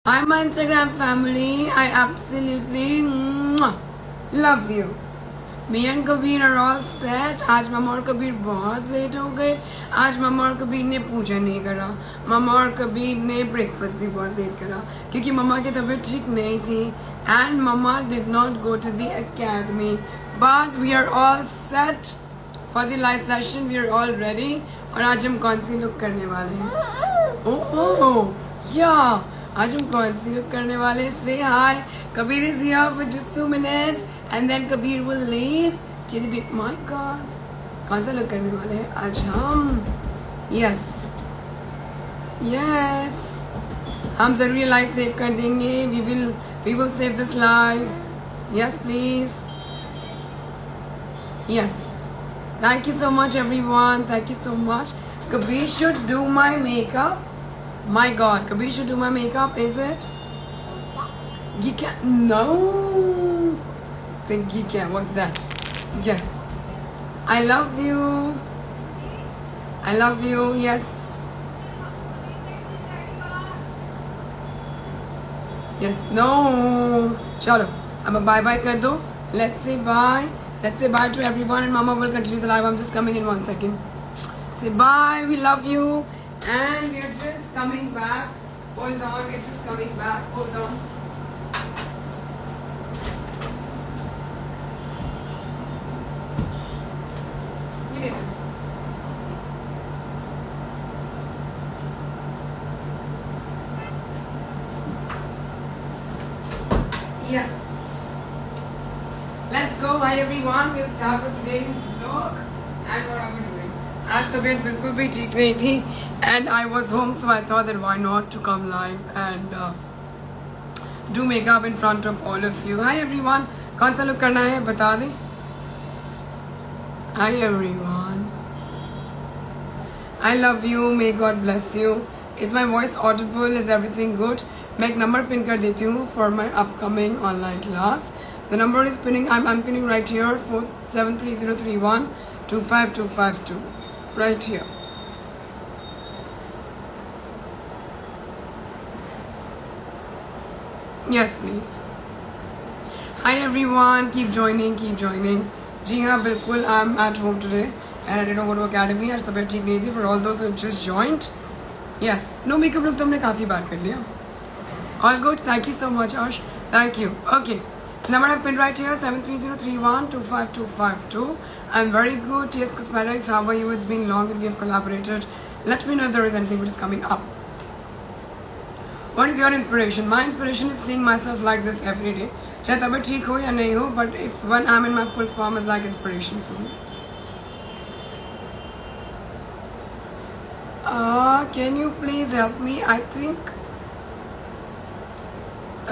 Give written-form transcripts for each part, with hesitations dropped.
Hi, my Instagram family. I absolutely love you. Me and Kabir are all set. आज मामा और कबीर बहुत late हो गए. आज मामा और कबीर ने पूजा नहीं करा. मामा और कबीर ने ब्रेकफास्ट भी बहुत लेट करा क्योंकि मामा की तबीयत ठीक नहीं थी. And mama did not go to the academy. But we are all set for the live session. We are all ready. और आज हम कौन सी लुक करने वाले हैं? Oh, yeah. आज हम कौन सी लुक करने वाले? Say hi. Kabir is here for just 2 minutes and then Kabir will leave. My God. कौन सा लुक करने वाले हैं आज हम? Yes. Yes. हम ज़रूर लाइव सेव कर देंगे. We will save this live. Yes, please. Yes. Thank you so much, everyone. Thank you so much. Kabir should do my makeup. My God, Kabir should do my makeup, is it? Geeka? No. Say Geeka, what's that? Yes. I love you. I love you, yes. Yes, no. Chalo, अब bye-bye कर दो. Let's say bye. Let's say bye to everyone and Mama will continue the live. I'm just coming in 1 second. Say bye, we love you. And we're just coming back. Hold on, we're just coming back. Hold on. Yes. Yes. Let's go. Hi everyone. We'll start with today's vlog. And what are we doing? आज तबीयत बिल्कुल भी ठीक नहीं थी and I was home, so I thought that why not to come live and do makeup in front of all of you. Hi everyone. कौन सा look करना है बता दें. Hi everyone. I love you. May God bless you. Is my voice audible? Is everything good? मैं एक number pin कर देती हूँ for my upcoming online class. The number is pinning. I'm pinning right here. 473031 25252. Right here. Yes, please. Hi everyone. Keep joining. Keep joining. जी हाँ बिल्कुल. I'm at home today and I didn't go to academy. आज तबीयत ठीक नहीं थी. For all those who have just joined. Yes. No makeup look तो हमने काफ़ी बार कर लिया. All good. Thank you so much, Ash. Thank you. Okay. Number I've pinned right here, 73031 25252. I'm very good. TS Cosmetics, how are you? It's been long and we have collaborated. Let me know if there is anything which is coming up. What is your inspiration? My inspiration is seeing myself like this every day. चाहे तबीयत ठीक हो या नहीं हो, but if when I'm in my full form is like inspiration for me. Can you please help me? I think.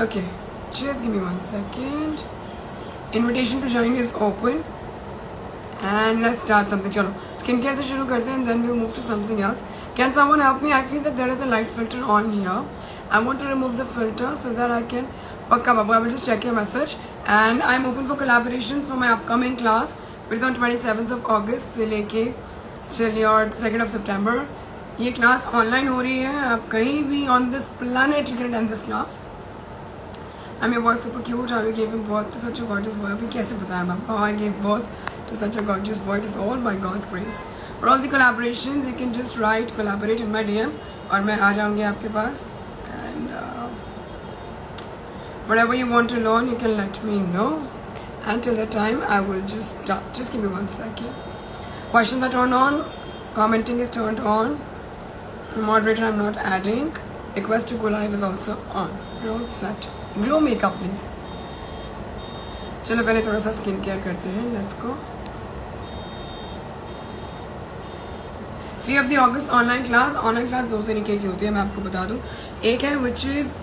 Okay. Just give me 1 second. Invitation to join is open. And let's start something. चलो skincare से शुरू करते हैं and then we'll move to something else. Can someone help me? I feel that there is a light filter on here. I want to remove the filter so that I can पक्का बाबू. I will just check your message. And I'm open for collaborations for my upcoming class, which is on 27th of August से लेके till your 2nd of September. ये class online हो रही है. आप कहीं भी on this planet you can attend this class. I mean, was super cute how you gave him birth to such a gorgeous boy. अभी कैसे बताया मैं आपको how I gave birth to such a gorgeous boy? It is all by God's grace. For all the collaborations, you can just write collaborate in my DM और मैं आ जाऊँगी आपके पास. And whatever you want to learn, you can let me know. Until that time, I will just start. Just give me 1 second. Questions are turned on. Commenting is turned on. Moderator, I'm not adding. Request to go live is also on. We're all set. Glow makeup, please. चलो पहले थोड़ा सा skin care करते हैं. Let's go. We have the August online class. Online class दो तरीके की होती है मैं आपको बता दूँ. एक है which is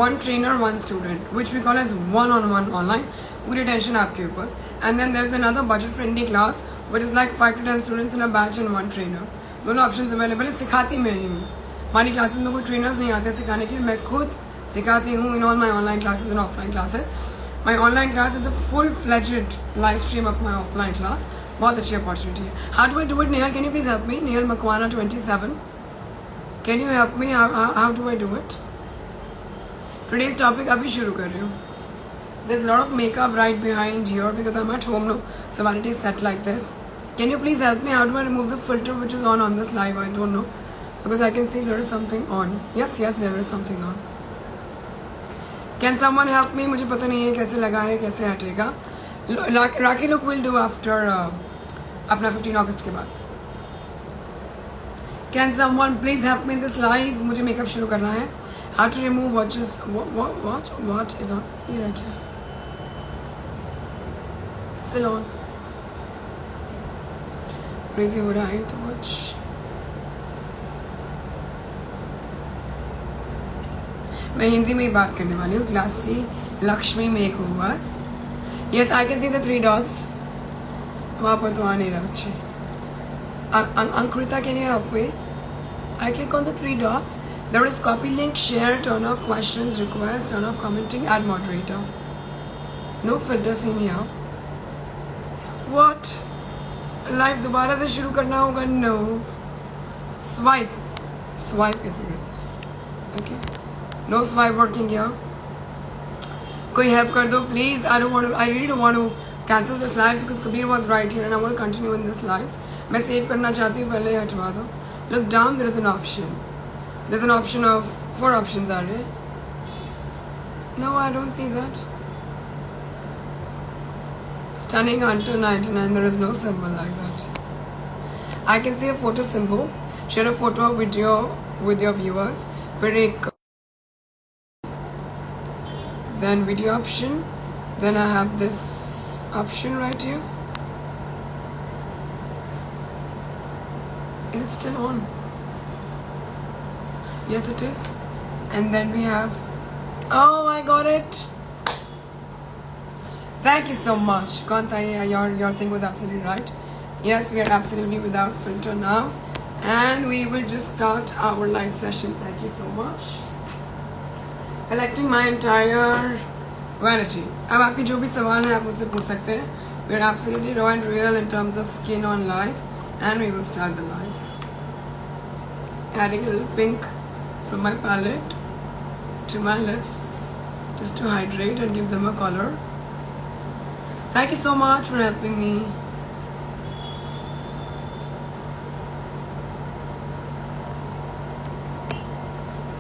one trainer one student, which we call as one-on-one online. पूरी टेंशन आपके ऊपर. And then there's another budget friendly class which is like 5 to 10 students in a batch and one trainer. दोनों options available है. सिखाती मैं ही हूँ. हमारी classes में कोई trainers नहीं आते सिखाने के लिए. मैं खुद सिखाती हूँ in all my online classes and offline classes. My online class is a full-fledged live stream of my offline class. बहुत अच्छी opportunity है. How do I do it, Nehal? Can you please help me? Nehal Makwana 27. Can you help me? How do I do it? Today's topic अभी शुरू कर रही हूँ. There's a lot of makeup right behind here because I'm at home now, so vanity is set like this. Can you please help me? How do I remove the filter which is on this live? I don't know because I can see there is something on. Yes, there is something on. Can someone help me? मुझे पता नहीं है कैसे लगा है, कैसे हटेगा. Rocky look will do after अपना 15 अगस्त के बाद. Can someone please help me in this live? मुझे मेकअप शुरू करना है. How to remove what is on? ये रहा क्या? Still on. Crazy हो रहा है तो watch. मैं हिंदी में ही बात करने वाली हूँ. Classy Lakshmi makeovers. Yes, I can see the 3 dots. वहाँ पर तो आ नहीं रहा बच्चे. Ankrita, can you help me? I click on the 3 dots. There is copy link, share, turn off questions, request, turn off commenting, add moderator. No filters in here. What? Live दोबारा से शुरू करना होगा? No. Swipe कैसे करते हैं? Okay. No swipe working here. कोई help कर दो please. I really don't want to cancel this live because Kabir was right here and I want to continue in this live. मैं save करना चाहती हूँ, पहले हटवा दो. Look down, there is an option. There's an option of 4 options are there. No, I don't see that. Stunning Hunter 99, there is no symbol like that. I can see a photo symbol. Share a photo or video with your viewers. Break. Then video option. Then I have this option right here. Is it still on? Yes, it is. And then we have. Oh, I got it. Thank you so much. Kanta, your thing was absolutely right. Yes, we are absolutely without filter now. And we will just start our live session. Thank you so much. Collecting my entire vanity. अब आपके जो भी सवाल हैं आप मुझसे पूछ सकते हैं. We are absolutely raw and real in terms of skin on live. And we will start the live. Adding a little pink from my palette to my lips just to hydrate and give them a color. Thank you so much for helping me.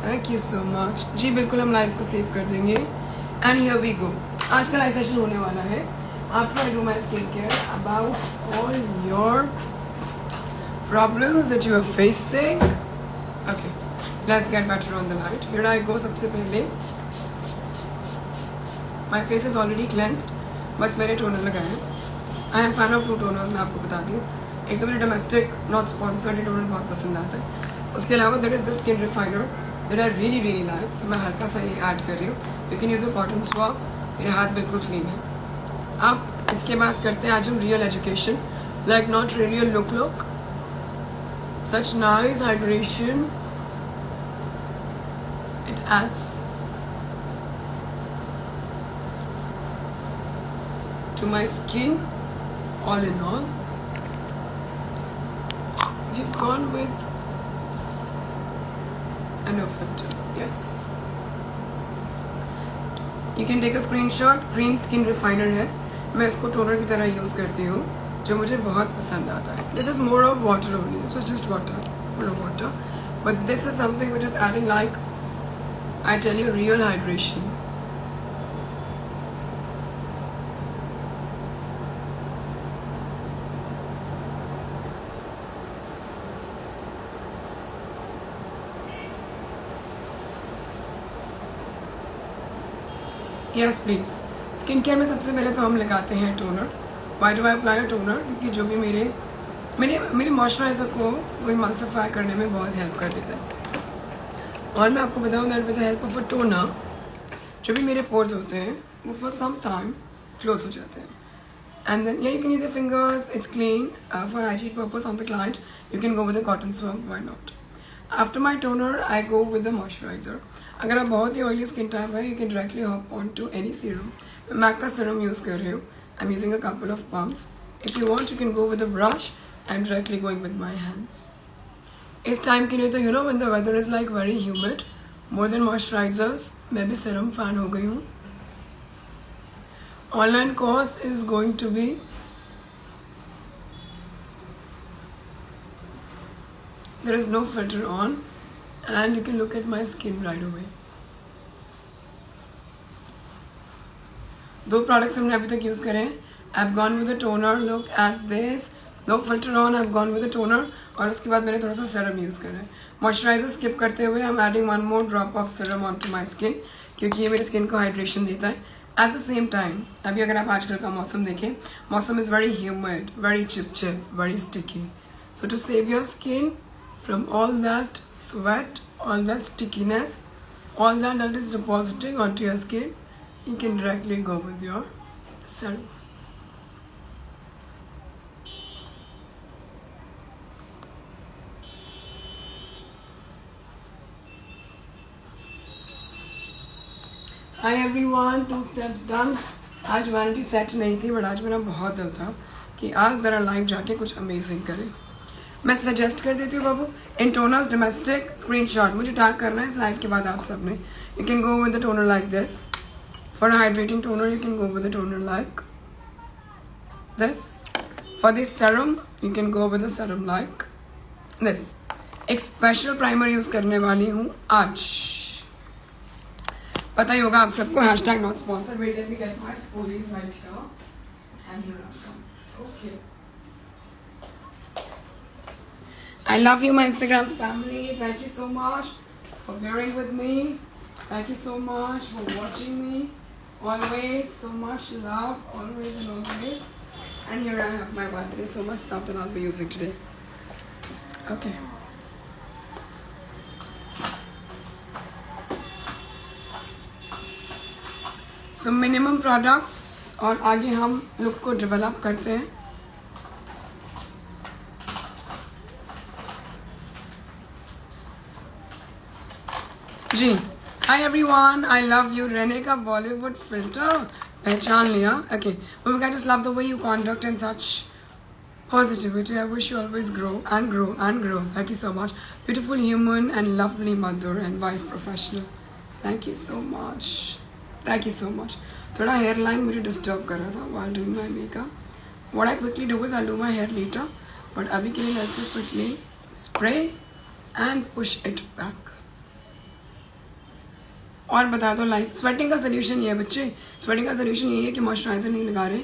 Thank you so much. जी बिल्कुल हम live को save कर देंगे. And here we go. आज का live session होने वाला है. After I do my skincare about all your problems that you are facing. Okay, let's get better on the light. Here I go. सबसे पहले my face is already cleansed. बस मैंने toner लगाया है. I am fan of 2 toners. मैं आपको बता दूँ. एक तो मुझे डोमेस्टिक नॉट स्पॉन्सर्ड टोनर बहुत पसंद आता है. उसके अलावा there is this skin refiner that I really like. तो मैं हल्का सा ये ऐड कर रही हूँ. You can use a cotton swab. मेरे हाथ बिल्कुल क्लीन है. अब इसके बाद करते हैं आज हम real education. Like not really a look. Such nice hydration. It adds to my skin. All in all, we've gone with a no filter. Yes. You can take a screenshot. Cream skin refiner है. मैं इसको toner की तरह use करती हूँ जो मुझे बहुत पसंद आता है. This is more of water only. This was just water. But this is something which is adding, like I tell you, real hydration. Yes, please. Skin care में सबसे पहले तो हम लगाते हैं toner. Why do I apply toner? क्योंकि जो भी मेरे मॉइस्चराइज़र को वो इमल्सिफाई करने में बहुत हेल्प कर देता है. और मैं आपको बताऊँ that with the help of a toner जो भी मेरे पोर्स होते हैं वो फॉर सम टाइम क्लोज हो जाते हैं. And then you can use your fingers. It's clean for hygiene purpose on the client. You can go with a cotton swab. Why not? After my toner, I go with the moisturizer. अगर आप बहुत ही oily skin type है, you can directly hop on to any serum. मैं MAC का serum use कर रही हूँ. I'm using a couple of pumps. If you want, you can go with a brush. I'm directly going with my hands. इस time के लिए तो when the weather is like very humid, more than moisturizers, मैं भी serum fan हो गई हूँ. Online course is going to be there is no filter on and you can look at my skin right away. 2 products हमने अभी तक use करे हैं. I've gone with a toner, look at this. No filter on, I've gone with a toner और उसके बाद मैंने थोड़ा सा सीरम यूज़ करा है. मॉइस्चराइजर स्किप करते हुए I'm adding one more drop of serum onto my skin क्योंकि ये मेरी स्किन को हाइड्रेशन देता है. At the same time, अभी अगर आप आजकल का मौसम देखें, मौसम is very humid, very chip, very sticky. So to save your skin from all that sweat, all that stickiness, all that is depositing onto your skin, you can directly go with your serum. Hi everyone, 2 steps done. आज vanity set नहीं थी but आज मेरा बहुत दिल था कि आज ज़रा लाइव जाके कुछ अमेजिंग करें. मैं सजेस्ट कर देती हूँ बाबू, इंटोनर्स डोमेस्टिक स्क्रीनशॉट मुझे टैग करना है इस लाइव के बाद आप सब ने. You can go with the toner like this. For hydrating toner you can go with the toner like this. For this serum you can go with the serum like this. एक special primer use करने वाली हूँ आज, पता ही होगा आप सबको. Hashtag not sponsored. Wait let me get my स्पोलीज right now and here I come. Okay, I love you, my Instagram family. Thank you so much for bearing with me. Thank you so much for watching me. Always so much love, always and always. And here I have my one. There is so much stuff that I'll be using today. Okay. So minimum products और आगे हम look को develop करते हैं. जी, hi everyone, I love you. रेने का Bollywood filter पहचान लिया. Okay, we just love the way you conduct and such positivity. I wish you always grow and grow and grow. Thank you so much. Beautiful human and lovely mother and wife professional. Thank you so much, thank you so much. थोड़ा hair line मुझे disturb कर रहा था while doing my makeup. What I quickly do is I'll do my hair later, but अभी के लिए let's just quickly spray and push it back. और बता दो लाइफ. स्वेटिंग का सोल्यूशन ये है बच्चे, स्वेटिंग का सोल्यूशन ये है कि मॉइस्चराइजर नहीं लगा रहे,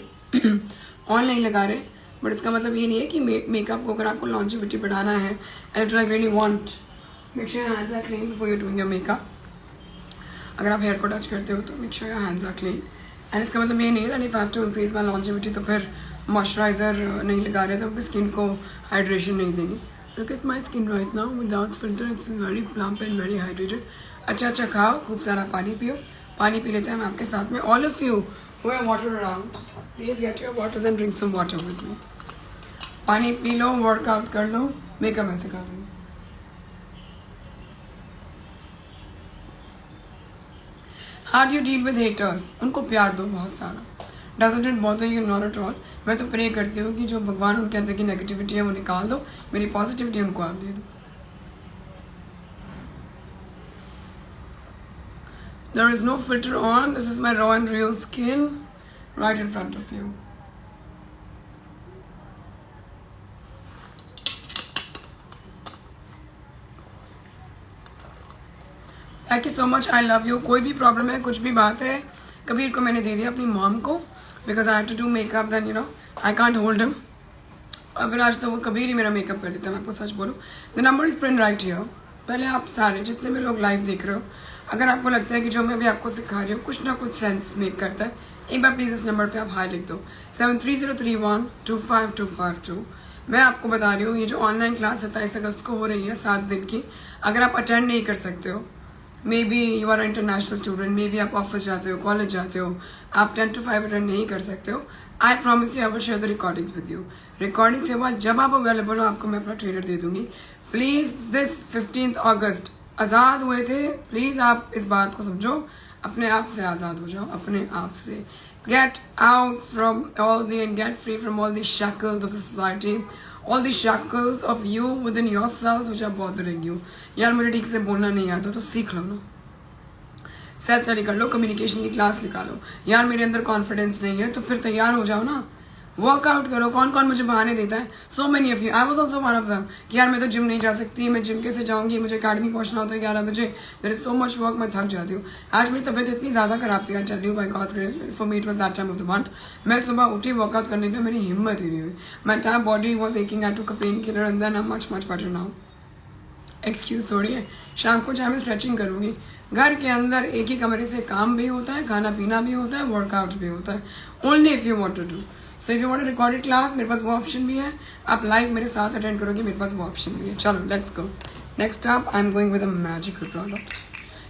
ऑन नहीं लगा रहे, बट इसका मतलब ये नहीं है कि मेकअप को अगर आपको लॉन्जिविटी बढ़ाना है and if you really want, make sure your hands are clean before you doing your makeup. अगर आप हेयर को टच करते हो तो make sure your hands are clean. And इसका मतलब ये नहीं है that if I have to increase my longevity तो फिर मॉइस्चराइजर नहीं लगा रहे तो स्किन को हाइड्रेशन नहीं देंगे. Look at my skin right now without filter, it's very plump and very hydrated. अच्छा खाओ, खूब सारा पानी पियो. पानी पी लेते हैं हम आपके साथ में. All of you who have water around, please get your water and drink some water with me. पानी पी लो, वर्कआउट कर लो, मेकअप मैं सिखा दूँगी. How do you deal with haters? उनको प्यार दो बहुत सारा. Doesn't it bother you? Not at all. मैं तो प्रे करती हूँ कि जो भगवान उनके अंदर की नेगेटिविटी है वो निकाल दो, मेरी पॉजिटिविटी उनको आप दे दो. There is no filter on. This is my raw and real skin right in front of you. Thank you so much. I love you. कोई भी प्रॉब्लम है, कुछ भी बात है, कबीर को मैंने दे दिया अपनी मॉम को because I have to do makeup. Then you know I can't hold him. अगर आज तो वो कबीर ही मेरा मेकअप कर देता है, मैं आपको सच बोलूँ. The number is print right here. पहले आप सारे जितने भी लोग लाइव देख रहे हो, अगर आपको लगता है कि जो मैं भी आपको सिखा रही हूँ कुछ ना कुछ सेंस मेक करता है, एक बार प्लीज़ इस नंबर पे आप हाई लिख दो. 7303125252. मैं आपको बता रही हूँ ये जो ऑनलाइन क्लास 27 अगस्त को हो रही है 7 दिन की, अगर आप अटेंड नहीं कर सकते हो, maybe you are international student, maybe आप ऑफिस जाते हो, कॉलेज जाते हो, आप 10 to 5 अटेंड नहीं कर सकते हो, I promise you I will share the recordings with you. Recording के बाद जब आप अवेलेबल हो आपको मैं अपना ट्रेनर दे दूंगी. प्लीज़ दिस 15 अगस्त आज़ाद हुए थे, प्लीज़ आप इस बात को समझो, अपने आप से आज़ाद हो जाओ, अपने आप से. Get out from all the and get free from all the shackles of the society, all the shackles of you within yourselves which are bothering you. यार मुझे ठीक से बोलना नहीं आता तो सीख लो ना, सेल्फ स्टडी कर लो, कम्युनिकेशन की क्लास निकालो. यार मेरे अंदर कॉन्फिडेंस नहीं है तो फिर तैयार हो जाओ ना, वर्कआउट करो. कौन कौन मुझे बहाने देता है? So many of you, I was also one of them कि यार मैं तो जिम नहीं जा सकती, मैं जिम कैसे जाऊंगी, मुझे अकेडमी पहुंचना होता है 11 बजे, there is so much work, मैं थक जाती हूँ. आज मेरी तबीयत इतनी ज़्यादा खराब थी, I tell you by God's grace, for me it was that time of the month. मैं सुबह उठी, वर्कआउट करने के लिए मेरी हिम्मत ही नहीं हुई. My entire body was aching, I took a pain killer and then I am much better now. Excuse थोड़ी है. शाम को चाहे मैं स्ट्रेचिंग करूँगी. घर के अंदर एक ही कमरे से काम भी होता है, खाना पीना भी होता है, वर्कआउट भी होता है. Only if you want to do. So if you want recorded class, मेरे पास वो ऑप्शन भी है. आप लाइव मेरे साथ अटेंड करोगे, मेरे पास वो ऑप्शन भी है. चलो let's go. Next up I am going with a magical product.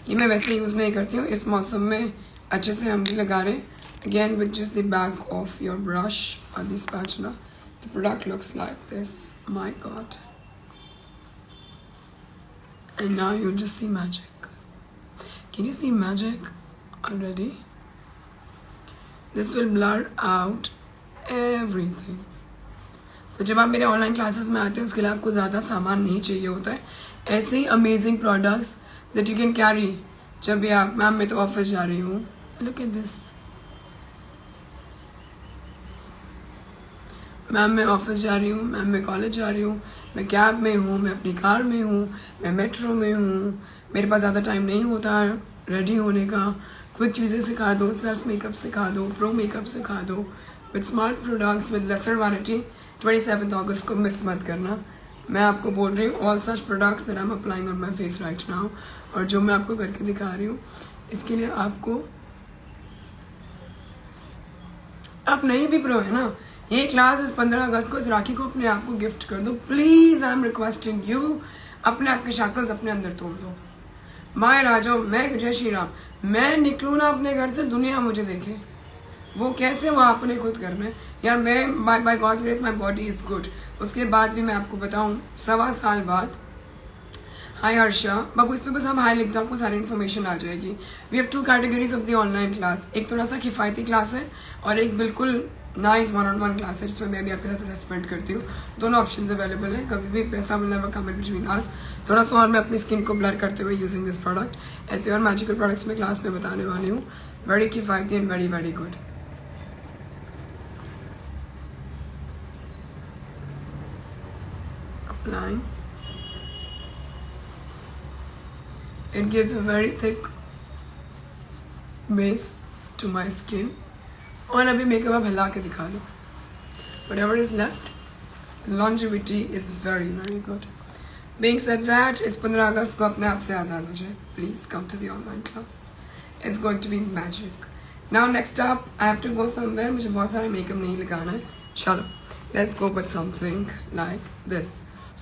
ये मैं वैसे यूज़ नहीं करती हूँ, इस मौसम में अच्छे से हम भी लगा रहे. Again which is the back of your brush और the spatula. The product looks like this. My god. And now you just see magic. Can you see magic already? This will blur out everything. तो जब आप मेरे online classes में आते हैं उसके लिए आपको ज़्यादा सामान नहीं चाहिए होता है. ऐसे ही amazing products that you can carry. जब भी आप, मैम मैं तो ऑफिस जा रही हूँ, लुक एट दिस. मैम मैं ऑफिस जा रही हूँ, मैम मैं कॉलेज जा रही हूँ, मैं कैब में हूँ, मैं अपनी कार में हूँ, मैं मेट्रो में हूँ, मेरे पास ज़्यादा टाइम नहीं होता रेडी होने का. क्विक चीज़ें सिखा दो, सेल्फ मेकअप सिखा दो, प्रो मेकअप सिखा दो, with smart products with lesser vanity. 27 अगस्त को मिस मत करना. मैं आपको बोल रही हूँ all such products that I am applying on my face right now. और जो मैं आपको करके दिखा रही हूँ इसके लिए आपको, आप नहीं भी प्रो है ना, ये क्लास इस 15 अगस्त को इस राखी को अपने आप को गिफ्ट कर दो please. I am requesting you. अपने आप के शाकल्स अपने अंदर तोड़ दो. माय राजो, मैं जय श्री राम. मैं निकलूँ ना अपने घर से, दुनिया मुझे देखे. वो कैसे, वो आपने खुद करना है. यार मैं by God grace my body is good. उसके बाद भी मैं आपको बताऊँ 1.25 साल बाद. हाय हर्षा बाबू, इस पर बस हम हाई लिखते हैं, आपको सारी इन्फॉर्मेशन आ जाएगी. We have 2 categories of the online class. एक थोड़ा सा किफ़ायती क्लास है और एक बिल्कुल नाइस 1-on-1 क्लास है जिसमें मैं भी आपके साथ असेसमेंट करती हूँ. दोनों ऑप्शन अवेलेबल हैं. कभी भी पैसा मिलना है कमेंट बिटवीन आस. थोड़ा सा और मैं अपनी स्किन को ब्लर करते हुए यूजिंग दिस प्रोडक्ट. ऐसे और मैजिकल प्रोडक्ट्स में क्लास में बताने वाली हूँ. वेरी किफ़ायती and very very good. Applying. It gives a very thick base to my skin. और अभी मेकअप आप हिला के दिखा लो. Whatever is left, longevity is very very good. Being said that, इस 15 अगस्त को अपने आप से आज़ाद हो जाए. Please come to the online class. It's going to be magic. Now next up, I have to go somewhere. मुझे बहुत सारा मेकअप नहीं लगाना है. चलो, let's go with something like this.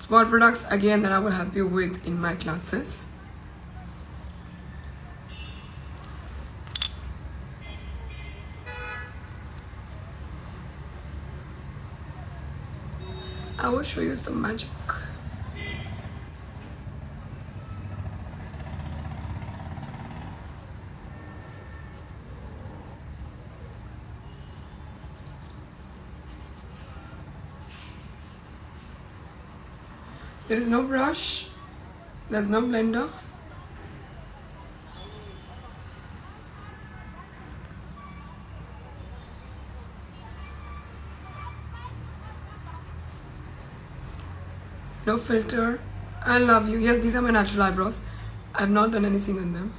Small products again that I will help you with in my classes. I will show you some magic. There is no brush, there's no blender. No filter. I love you. Yes, these are my natural eyebrows. I've not done anything on them.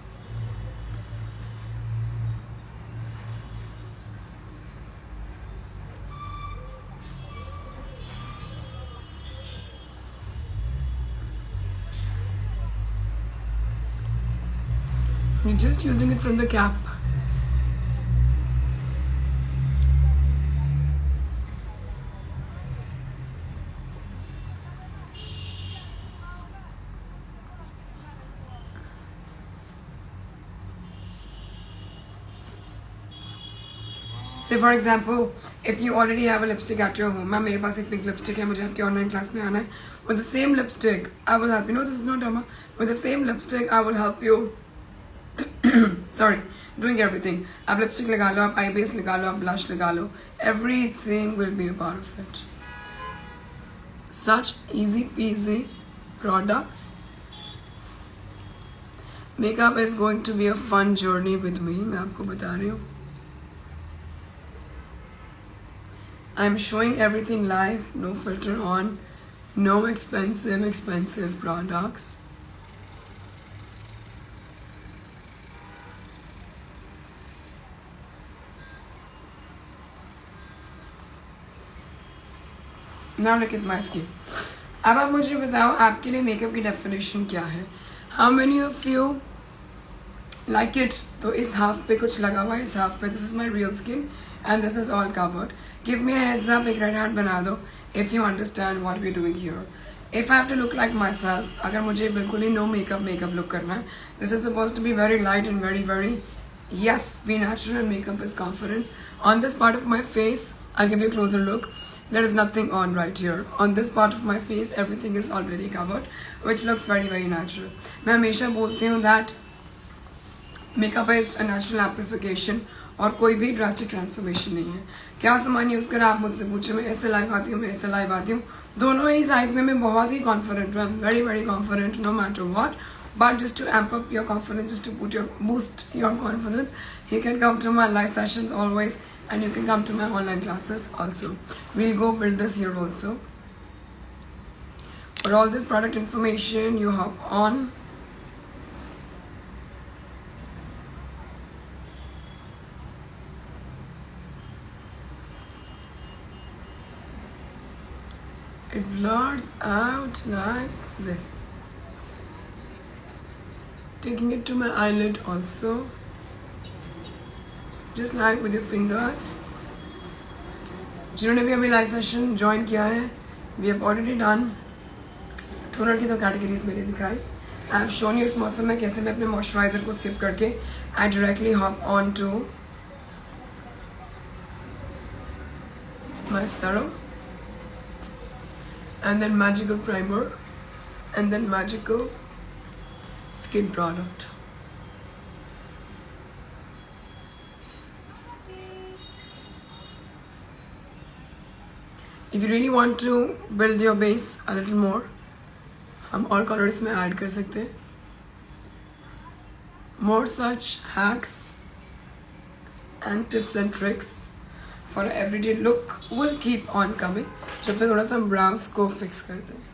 You're just using it from the cap. Say for example, if you already have a lipstick at your home, ma'am मेरे पास एक pink lipstick है, मुझे आपकी online class में आना है. With the same lipstick, I will help you. No, this is not drama. With the same lipstick, I will help you. Sorry, doing everything. आप lipstick लगा लो, आप आई बेस लगा लो, आप ब्लश लगा लो. Everything will be a part of it. such easy peasy products. Makeup is going to be a fun journey with me. मैं आपको बता रही हूँ. I'm showing everything live, no filter on, no expensive products. Now look at my skin. अब आप मुझे बताओ आपके लिए मेकअप की डेफिनेशन क्या है. How many of you like it? तो इस हाफ पे कुछ लगा हुआ है, इस हाफ पे this is my real skin and this is all covered. Give me a heads up, एक रेड हार्ट बना दो if you understand what we're doing here. If I have to look like myself, अगर मुझे बिल्कुल ही no makeup look करना है, this is supposed to be very light and very yes, be natural. Makeup is confidence. On this part of my face, I'll give you a closer look. There is nothing on right here. On this part of my face, everything is already covered, which looks very natural. मैं हमेशा बोलती हूँ that makeup is a natural amplification और कोई भी drastic transformation नहीं है. क्या सामान यूज़ करा आप मुझसे पूछे. मैं ऐसे लाइव आती हूँ, मैं ऐसे लाइव आती हूँ. दोनों ही साइज में मैं बहुत ही कॉन्फिडेंट हूँ. Very confident no matter what. But just to amp up your confidence, just to boost your confidence, you can come to my live sessions always, and you can come to my online classes also. We'll go build this here also. For all this product information, you hop on. It blurs out like this. Taking it to my eyelid also, just like with your fingers. जिन्होंने भी अभी live session join किया है, we have already done. Toner की तो categories मैंने दिखाई. I have shown you इस मौसम में कैसे मैं अपने मॉइस्चराइजर को स्किप करके I directly hop on to my serum and then magical primer and then magical skin product. If you really want to build your base a little more, हम और कलर्स में ऐड कर सकते हैं. More such hacks and tips and tricks for everyday look will keep on coming. जब तक थोड़ा सा ब्राउज को फिक्स करते हैं.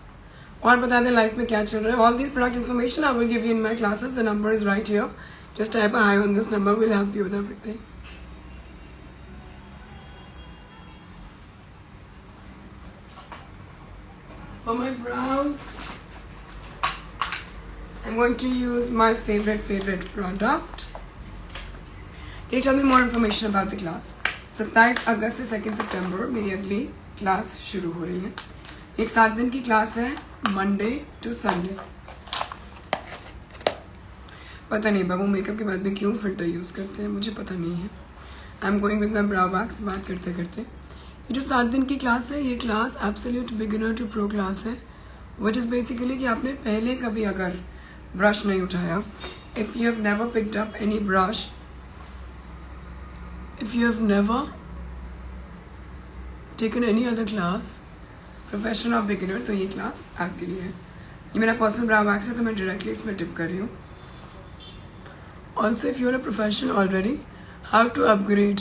और बता दें लाइफ में क्या चल रहा है. All this product information I will give you in my classes. The number is right here. Just type a high on this number. Will help you with everything. For my brows, I'm going to use my favorite product. Can you tell me more information about the class? 27 अगस्त से 2 सितंबर मेरी अगली class शुरू हो रही है. एक 7 दिन की क्लास है, मंडे टू संडे. पता नहीं बाबू मेकअप के बाद में क्यों फिल्टर यूज़ करते हैं, मुझे पता नहीं है. आई am going with my brow wax. बात करते करते ये जो 7 दिन की क्लास है, ये class absolute beginner to pro class है. विच इज़ बेसिकली कि आपने पहले कभी अगर ब्रश नहीं उठाया, if you have never picked up any brush, if you have never taken any other class, professional और बिगिनर, तो ये क्लास आपके लिए है. ये मेरा पर्सनल ब्राउ वैक्स है तो मैं डायरेक्टली इसमें टिप कर रही हूँ. Also if you are a professional already, how to upgrade.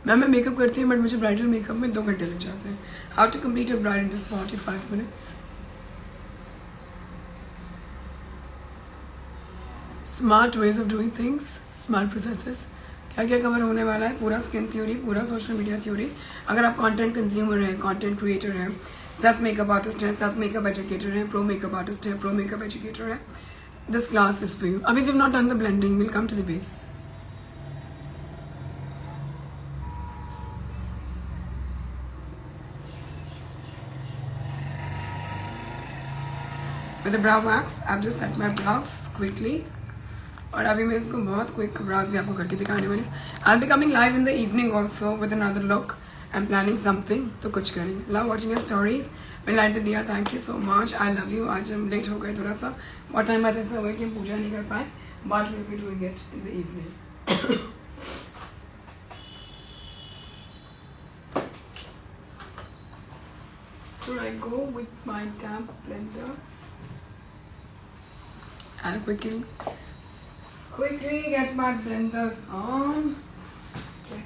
मैं मेकअप करती हूँ बट मुझे ब्राइडल मेकअप में 2 घंटे लग जाते हैं. How to complete a bride in just 45 minutes. Smart ways of doing things, smart processes. क्या क्या कवर होने वाला है, पूरा स्किन थ्योरी, पूरा सोशल मीडिया थ्योरी. अगर आप कंटेंट कंज्यूमर हैं, कंटेंट क्रिएटर हैं, सेल्फ मेकअप आर्टिस्ट हैं, सेल्फ मेकअप एजुकेटर हैं, प्रो मेकअप आर्टिस्ट हैं, प्रो मेकअप एजुकेटर है, this class is for you. अभी we have not done the blending, will come to the base. With the brow wax, I've just set my brows quickly. और अभी मैं इसको बहुत quick browse भी आपको करके दिखाने वाली हूँ. I be coming live in the evening also with another look. I am planning something, तो कुछ करेंगे. Love watching your stories. मैं लाइट दिया, thank you so much. I love you. आज हम लेट हो गए थोड़ा सा, बहुत टाइम बाद ऐसा हुआ कि हम पूजा नहीं कर पाए, but will be doing it in the evening. Right. go with my damp blenders. I'll quickly get my blenders on. Okay.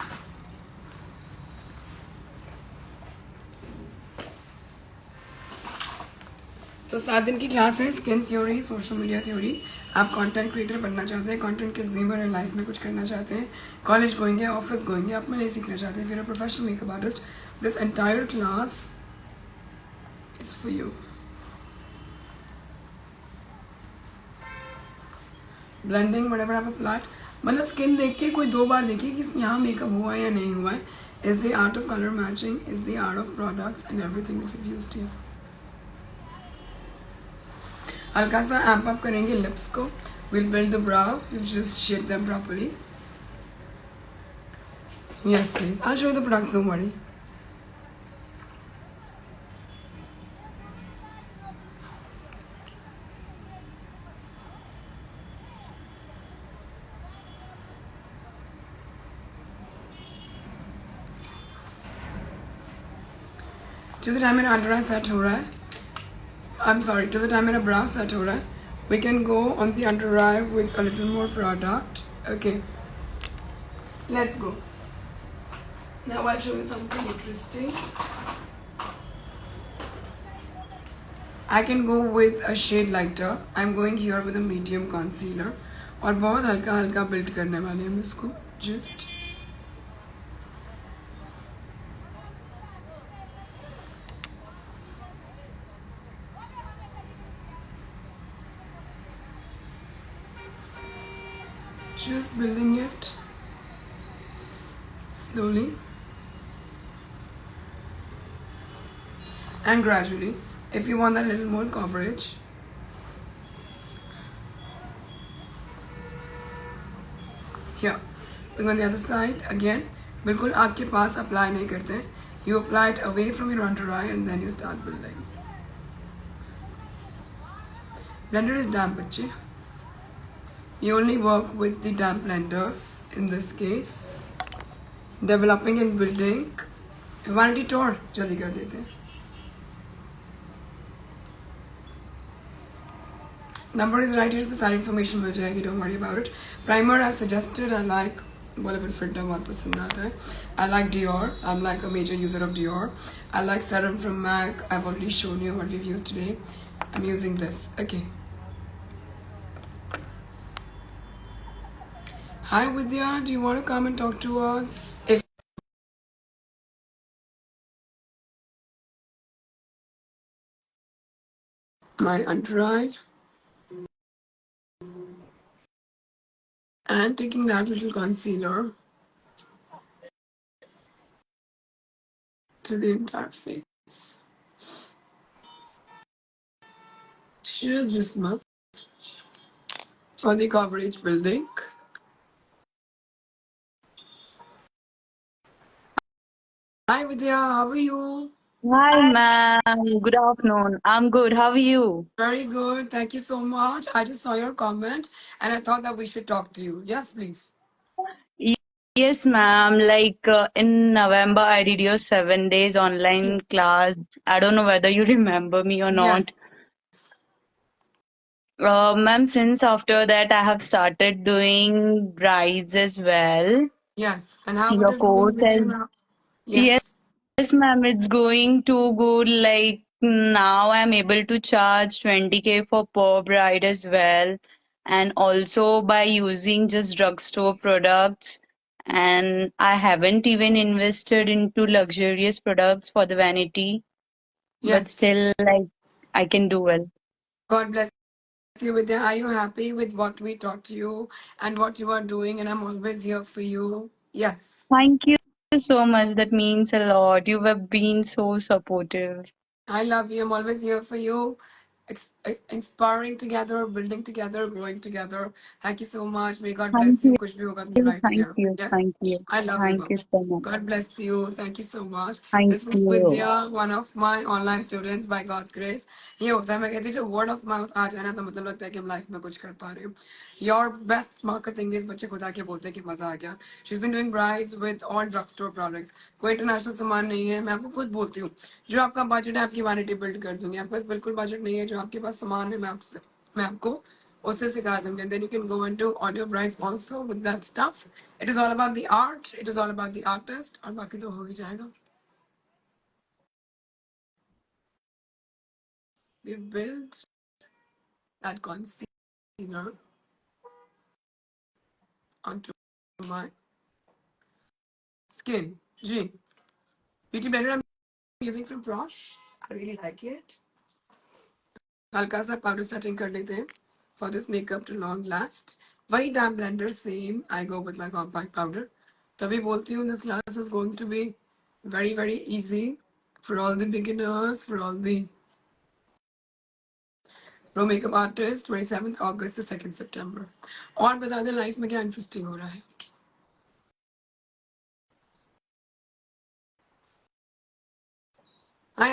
तो 7 दिन की क्लास है skin theory, social media theory. आप कंटेंट क्रिएटर बनना चाहते हैं, कंटेंट कंज्यूमर है, life में कुछ करना चाहते हैं, कॉलेज गोइंग है, ऑफिस गोइंग है, आप में नहीं सीखना चाहते हैं, फिर professional makeup artist, this entire class is for you. Blending बड़े बड़ा प्लाट, मतलब स्किन देख के कोई 2 बार देखिए कि यहाँ मेकअप हुआ है या नहीं हुआ है. Is the art of colour matching, is the art of products and everything that we used here. हल्का सा एम्प अप करेंगे लिप्स को. Will build the brows, will just shape them properly. Yes please, I show the products, don't worry. till the time मेरा under eye set हो रहा है, I'm sorry, till the time मेरा brow set हो रहा है, we can go on the under eye with a little more product. Okay, let's go. Now I'll show you something interesting. I can go with a shade lighter. I'm going here with a medium concealer. और बहुत हल्का हल्का build करने वाले हम इसको. Just building it slowly and gradually. If you want that little more coverage, here going on the other side again. बिल्कुल आँख के पास अप्लाई नहीं करते. You apply it away from your under eye and then you start building. Blender is damp बच्चे. You only work with the damp blenders in this case. Developing and building. Vanity tour जल्दी कर देते हैं. Number is right here पे सारी information मिल जाएगी, don't worry about it. Primer I've suggested, I like Bollywood filter बहुत पसंद आता है. I like Dior. I'm like a major user of Dior. I like serum from MAC. I've already shown you what we've used today. I'm using this. Okay. Hi Vidya, do you want to come and talk to us? If my under eye and taking that little concealer to the entire face. Just this much for the coverage building. Hi Vidya, how are you? Hi, ma'am. Good afternoon. I'm good. How are you? Very good, thank you so much. I just saw your comment and I thought that we should talk to you. Yes, please. Y- Yes, ma'am. Like in November, I did your 7 days online class. I don't know whether you remember me or Yes. not. Ma'am, since after that, I have started doing brides as well. Yes. And how it Your is going course with you has now? Yes, Yes. yes, ma'am, it's going too good. Like now I'm able to charge 20K for per bride as well. And also by using just drugstore products. And I haven't even invested into luxurious products for the vanity, but Yes. still like I can do well. God bless you, Vidya. Are you happy with what we taught you and what you are doing? And I'm always here for you. Yes. Thank you so much. That means a lot. You have been so supportive. I love you. I'm always here for you. inspiring together, building together, growing together. Thank you so much. May God Thank bless you. you, Kuch bhi hoga to right thank here. you, Yes. thank you, I love you, thank you Baba. so much. God bless you. Thank you so much. Thank This was you. Vidya, one of my online students by God's grace. ये होता है मैं कहती हूँ जब word of mouth आ जाए ना तो मतलब लगता है कि हम लाइफ में कुछ कर पा रहे हो. Your best marketing is बच्चे खुद आके बोलते हैं कि मजा आ गया. She's been doing brides with all drugstore products. कोई इंटरनेशनल सामान नहीं है. मैं आपको खुद बोलती हूँ जो आपका बजट है आपकी वैनिटी बिल्ड कर दूंगी. आपके पास बिल्कुल बजट नहीं है जो आपके पास सामान है मैं आपको उससे सिखा दूंगी. And then you can go into audio brides also with that stuff. It is all about the art. It is all about the artist. और बाकी तो हो ही जाएगा. We've built that concealer onto my skin. G. Beauty blender I'm using from Brosh. I really like it. हल्का सा powder setting कर लेते हैं for this makeup to long last. वही dam blender same I go with my compact powder. तभी बोलती हूँ this class is going to be very easy for all the beginners, for all the pro makeup artists. 27th August to 2nd September. और बता दें life में क्या interesting हो रहा है. Hi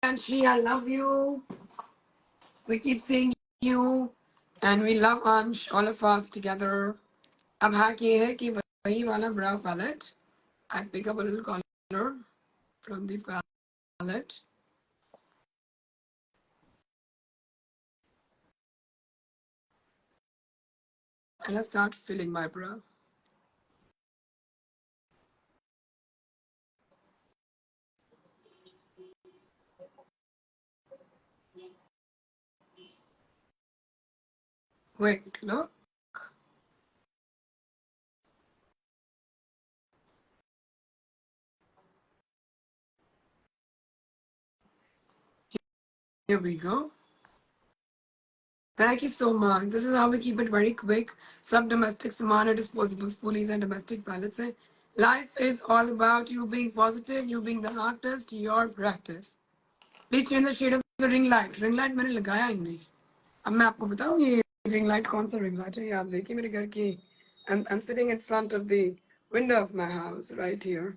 Anshi, I love you. We keep seeing you and we love Ansh, all of us together. अब hack ये है कि वही वाला brow palette. I pick up a little color from the palette and I start filling my brow. Quick look. Here we go. Thank you so much. This is how we keep it very quick. Some domestic saman and disposable spoolies and domestic palettes. Life is all about you being positive, you being the artist, your practice. Please change the shade of the ring light. Ring light मैंने लगाया ही नहीं. अब मैं आपको बताऊं ये ring light कौन सा रिंग लाइट है. ये आप देखिए मेरे घर की. I'm sitting in front of the window of my house right here.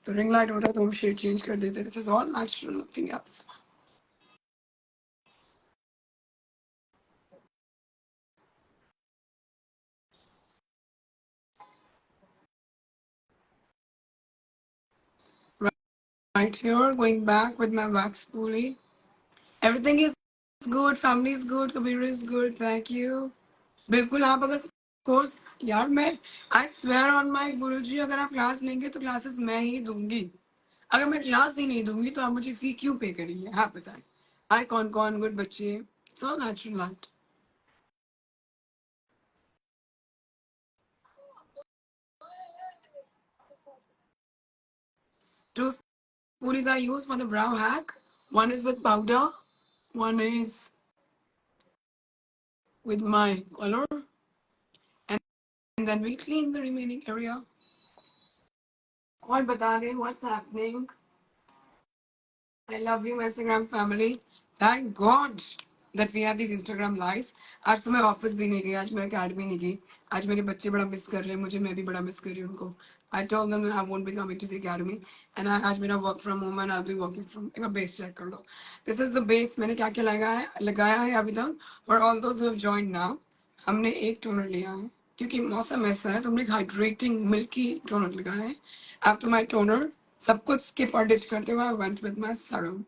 तो रिंग लाइट होता तो हम शेड चेंज कर देते. This is all natural, nothing else. Right here, going back with my wax spoolie. Everything is good, family is good, Kabir is good, thank you. बिल्कुल आप अगर course यार मैं आई स्वेयर ऑन माय गुरुजी अगर आप class लेंगे तो classes मैं ही दूंगी. अगर मैं क्लास ही नहीं दूंगी तो आप मुझे फी क्यों पे करेंगे. आप बताएं. आए कौन कौन गुड बच्चे. So natural art. Two spoolies I use for the brow hack. One is with powder, one is with my color, and then we'll clean the remaining area. और बता दें what's happening. I love you, Instagram family. Thank God that we have these Instagram lives. आज तो मैं office भी नहीं गई. आज मैं अकेडमी नहीं गई. आज मेरे बच्चे बड़ा मिस कर रहे हैं मुझे. मैं भी बड़ा मिस कर रही हूँ उनको. I told them I won't be coming to the academy. And आज मेरा work from home and I'll be working from. एक बार base check कर लो. This is the base. मैंने क्या क्या लगाया है अभी तक. For all those who have joined now, हमने एक टोनर लिया है क्योंकि मौसम ऐसा है तो हमने हाइड्रेटिंग मिल्की टोनर लगाया है. After my toner, सब कुछ skip और ditch करते हुए I went with my serum.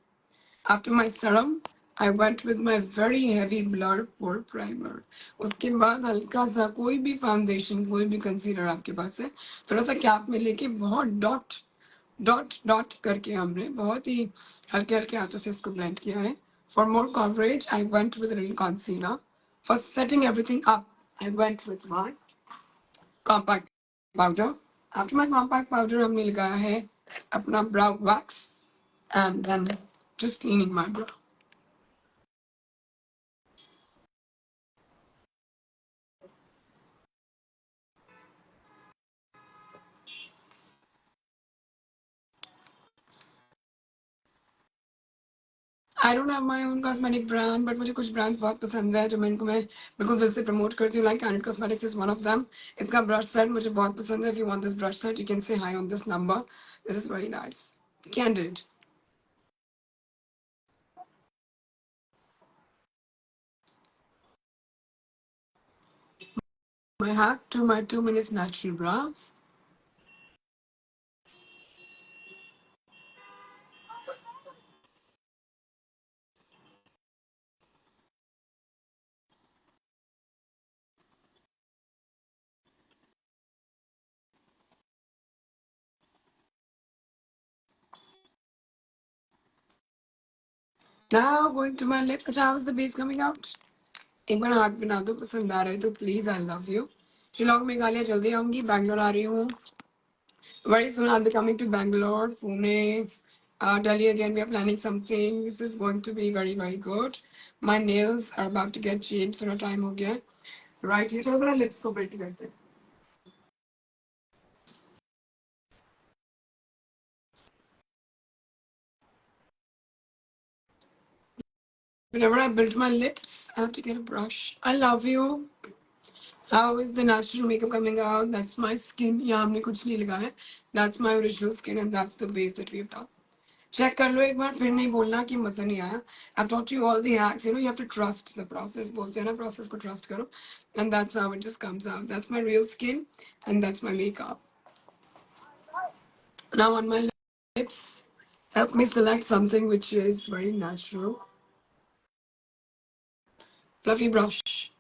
After my serum, I went with my very heavy blur pore primer. उसके बाद हल्का सा कोई भी फाउंडेशन कोई भी कंसीलर आपके पास है थोड़ा सा कैप में लेके बहुत डॉट डॉट डॉट करके हमने बहुत ही हल्के हल्के हाथों से इसको ब्लेंड किया है. For more coverage, I went with a little concealer. For setting everything up, I went with my compact powder. After my compact powder, हमने लगाया है अपना brow wax and then just cleaning my brow. I don't have my own cosmetic brand, but मुझे कुछ brands बहुत पसंद है जो मैं बिल्कुल दिल से promote करती हूँ. Like Candid Cosmetics is one of them. इसका brush set मुझे बहुत पसंद है. If you want this brush set, you can say hi on this number. This is very nice. Candid. My hack to my 2 minutes natural brows. Now going to my lips. अच्छा, how is the base coming out? एक बार हाथ बना दो, पसंद आ रहे तो please. I love you. Shillong Meghalaya जल्दी आऊंगी. बैंगलोर आ रही हूँ. Very soon I'll be coming to Bangalore, Pune, Delhi again. We are planning something. This is going to be very, very good. My nails are about to get changed. थोड़ा time हो गया है. Right here. चलो मेरा lips को build करते हैं. Whenever I build my lips, I have to get a brush. I love you. How is the natural makeup coming out? That's my skin. यहाँ हमने कुछ नहीं लगाया है. That's my original skin and that's the base that we've done. Check कर लो एक बार, फिर नहीं बोलना कि मजा नहीं आया. I've taught you all the hacks. You know, you have to trust the process. बोलते हैं ना, process को trust करो. And that's how it just comes out. That's my real skin and that's my makeup. Now on my lips, help me select something which is very natural. Fluffy brush.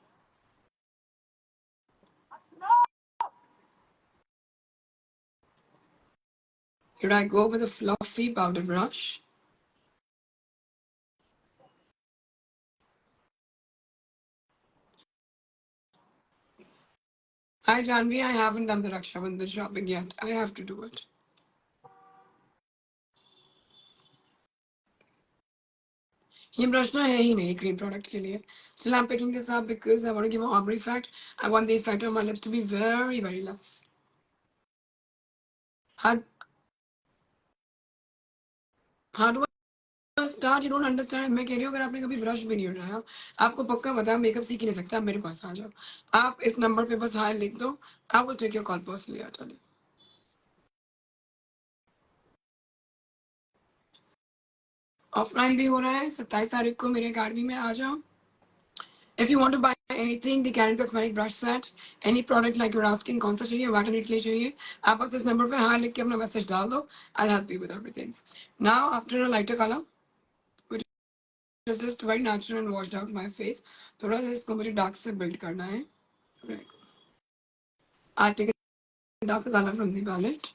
Here I go with a fluffy powder brush. Hi Janvi, I haven't done the Raksha Bandhan shopping yet. I have to do it. ये brush ना है ही नहीं cream product के लिए. Still I'm picking this up because I want to give an ombre effect. I want the effect on my lips to be very, very less. How, how do I start? You don't understand. मैं कह रही हूँ अगर आपने कभी brush भी नहीं उठाया, आपको पक्का पता है मेकअप सीख ही नहीं सकता. आप मेरे पास आ जाओ. आप इस नंबर पे बस हाय लिख दो. I will take your call personally. I tell you. Offline भी हो रहा है. 27 तारीख को मेरे अकेडमी में आ जाओ. If you want to buy anything, the Candid Cosmetic brush set, any product like you're asking, कौन सा चाहिए, वाटर के चाहिए, आप बस इस नंबर पे हाँ लिख के अपना मैसेज डाल दो. I'll help you with everything. Now after a lighter color, which is just very natural and washed out my face, थोड़ा सा इसको मुझे dark से build करना है. I take a darker color from the palette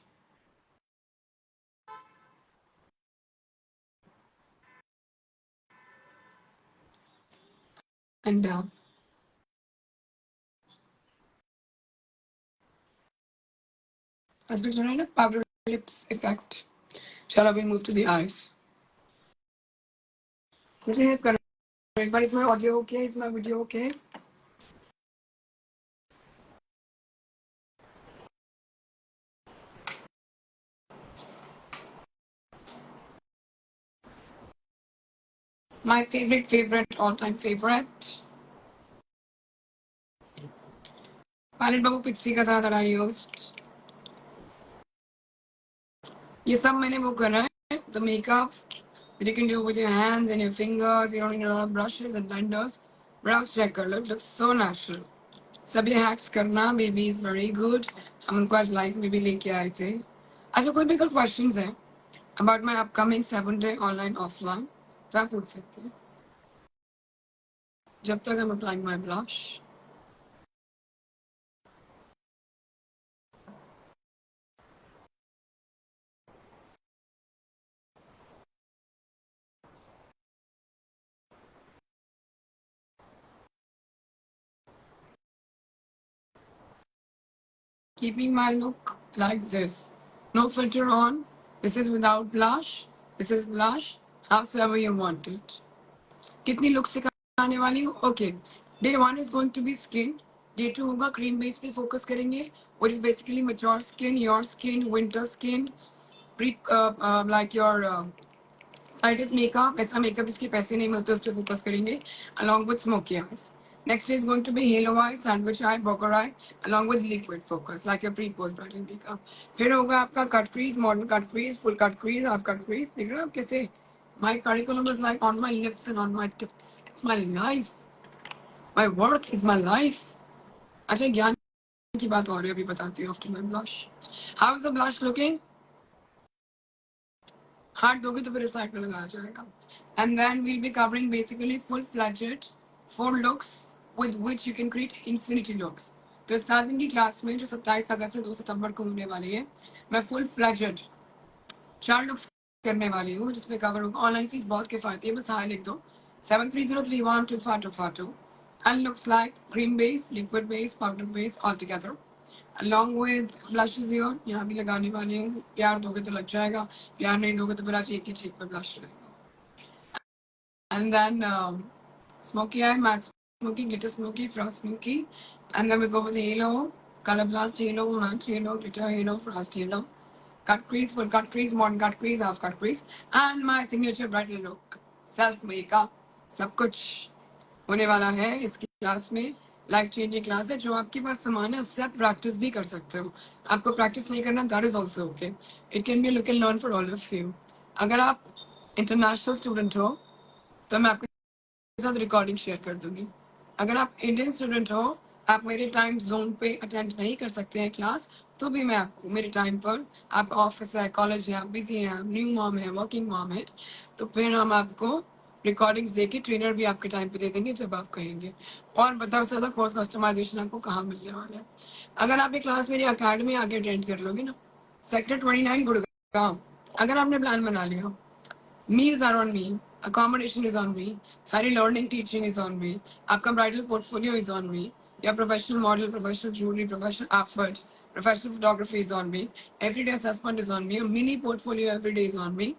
and down. As we turn a powder lips effect. Shall we move to the eyes? मुझे help करो. एक बार, is my audio okay? Is my video okay? My favorite, all-time favorite. Palette Babu pixie का था that I used. ये सब मैंने वो करा है. The makeup that you can do with your hands and your fingers. You don't need a lot of brushes and blenders. Brows check कर लो. It looks so natural. सब ये hacks करना, baby is very good. हम उनको आज live में भी लेके आए थे. अच्छा, कोई भी अगर questions है about my upcoming 7-day online offline, तो आप पूछ सकते हैं. जब तक I'm applying my blush. Keeping my look like this. No filter on. This is without blush. This is blush. Howsoever you want it. कितनी लुक सिखाने वाली हूँ? Okay. Day 1 is going to be skin. Day 2 होगा cream base पे focus करेंगे, which is basically mature skin, your skin, winter skin, like your Lightest makeup, ऐसा makeup इसके पैसे नहीं मिलते, उस पर फोकस करेंगे along with smoky eyes. Next is going to be halo eye, sandwich eye, boker eye, along with liquid focus, like your pre-post bridal makeup. फिर होगा आपका cut crease, modern cut crease, full cut crease, half cut crease. देख रहे हो आप कैसे? My curriculum is like on my lips and on my tips. It's my life. My work is my life. अच्छा ज्ञान की बात और है, अभी बताती हूँ after my blush. How is the blush looking? हाथ दोगे तो फिर इस साइड पे लगाया जाएगा. And then we'll be covering basically full-fledged 4 looks with which you can create infinity looks. तो इस 7 दिन की क्लास में जो 27 अगस्त से 2 सितंबर को होने वाली है, मैं full-fledged 4 looks करने वाली हूँ जिसमें कवर होगा. ऑनलाइन फीस बहुत किफायती है, बस हाई लिख दो 7303125242 and looks like cream base, liquid base, powder base all together. Along with blushes here, यहाँ भी लगाने वाली हूँ. प्यार दोगे तो लग जाएगा, प्यार नहीं दोगे तो फिर आज एक ही चीक पर ब्लश लगेगा. And then smoky eye, matte smoky, glitter smoky, frost smoky, and then we go with halo, color blast halo, matte halo, glitter halo, frost halo, cut crease, full cut crease, modern cut crease, half cut crease, and my signature bridal look, self makeup, सब कुछ होने वाला है इस class में. Life changing class है. जो आपके पास सामान है उससे आप प्रैक्टिस भी कर सकते हो. आपको प्रैक्टिस नहीं करना, that is also okay. It can be look and learn for all of you. अगर आप इंटरनेशनल स्टूडेंट हो तो मैं आपके साथ रिकॉर्डिंग शेयर कर दूंगी. अगर आप इंडियन स्टूडेंट हो, आप मेरे टाइम जोन पे अटेंड नहीं कर सकते हैं क्लास, तो भी मैं आपको मेरे टाइम पर, आपका ऑफिस है, कॉलेज है, आप बिजी हैं, आप न्यू मॉम है, वर्किंग मॉम है, तो फिर हम आपको रिकॉर्डिंग्स देके ट्रेनर भी आपके टाइम पे दे देंगे जब आप कहेंगे. और बताओ ज्यादा कोर्स कस्टमाइजेशन आपको कहाँ मिलने वाला है. अगर आप ये क्लास मेरी अकेडमी आगे अटेंड कर लोगे ना, सेक्टर 29 गुड़गांव, अगर आपने प्लान बना लिया, meals are on me, accommodation is on me, सारी learning teaching is on me, आपका bridal portfolio is on me, your professional model, professional jewelry, professional outfit, professional photography is on me, everyday assessment is on me, a mini portfolio every day is on me.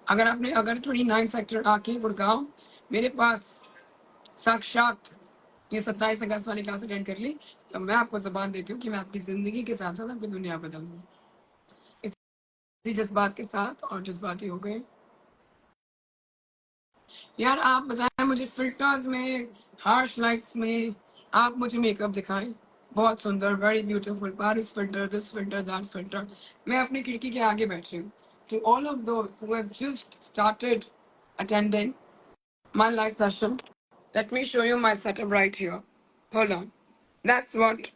अगर 29 sector आके गुड़गांव मेरे पास साक्षात ये 27 अगस्त वाली class attend कर ली, तो मैं आपको जबान देती हूँ कि मैं आपकी जिंदगी के साथ साथ आपकी दुनिया बदल दूँ. इसी जज्बात के साथ, और जज्बाती हो गए यार. आप बताएं मुझे फिल्टर्स में, हार्श लाइट्स में आप मुझे मेकअप दिखाएं. बहुत सुंदर, very beautiful, Paris filter, this filter, that filter. मैं अपनी खिड़की के आगे बैठी हूँ. To all of those who have just started attending my live session, let me show you my setup right here. Hold on. That's what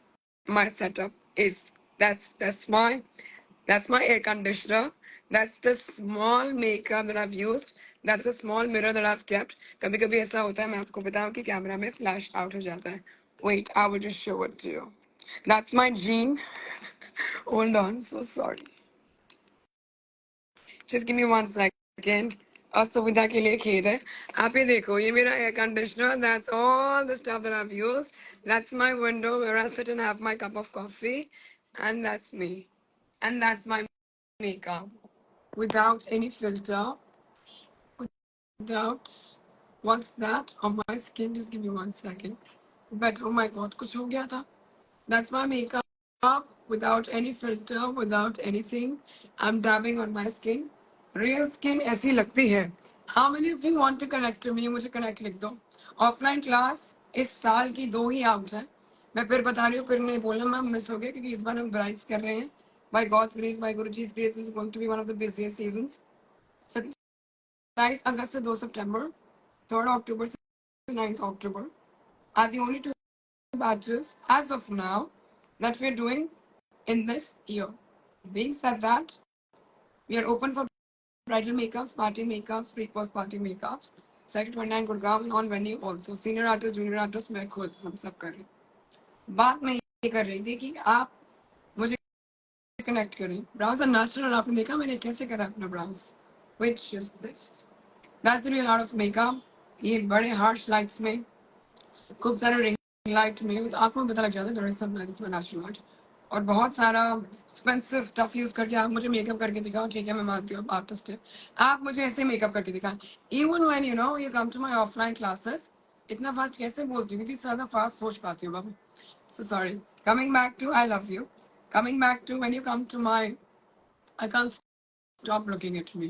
my setup is. That's my air conditioner. That's the small makeup that I've used. That's the small mirror that I've kept. कभी कभी ऐसा होता है, मैं आपको बताऊं कि camera में फ्लैश आउट हो जाता है. Wait, I will just show it to you. That's my jean. Hold on, so sorry. Just give me 1 second. असुविधा के लिए खेद है. आप ये देखो, ये मेरा air conditioner. That's all the stuff that I've used. That's my window where I sit and have my cup of coffee. And that's me. And that's my makeup. Without any filter. Without. What's that on my skin? Just give me 1 second. But oh my god, कुछ हो गया था. That's my makeup without any filter, without anything. I'm dabbing on my skin. Real skin ऐसी लगती है. How many of you want to connect to me? मुझे connect लिख दो. Offline class इस साल की 2 ही आउट है. मैं फिर बता रही हूँ, फिर नहीं बोलना मैम मिस हो गया, क्योंकि इस बार हम ब्राइड्स कर रहे हैं. By God's grace, by Guruji's grace, this is going to be one of the busiest seasons. 27 अगस्त से 2 सितंबर, 3 अक्टूबर से 9 अक्टूबर are the only 2 batches as of now that we're doing in this year. Being said that, we are open for bridal makeups, party makeups, pre-post party makeups. Sector 29 Gurgaon on venue also. Senior artist, junior artist, मैं खुद हम सब कर रहे हैं. बात मैं ये कर रही थी कि आप मुझे कनेक्ट करें. ब्राउज नेचुरल आपने देखा मैंने कैसे करा अपना browse. Which is this. That's the real art of makeup. ये बड़े harsh lights में, खूब सारे रिंग लाइट में, तो आंखों में पता लग जाता है सब नेचुरल आर्ट. और बहुत सारा एक्सपेंसिव स्टफ यूज करके आप मुझे मेकअप करके दिखाओ. ठीक है, मैं मानती हूँ आप आर्टिस्ट है, आप मुझे ऐसे मेकअप करके दिखाएं. Even when you come to my offline classes, इतना फास्ट कैसे बोलती हूँ, क्योंकि ज्यादा फास्ट सोच पाती हूँ बाबू. So sorry. Coming back to I love you. Coming back to when you come to my, I can't stop looking at me.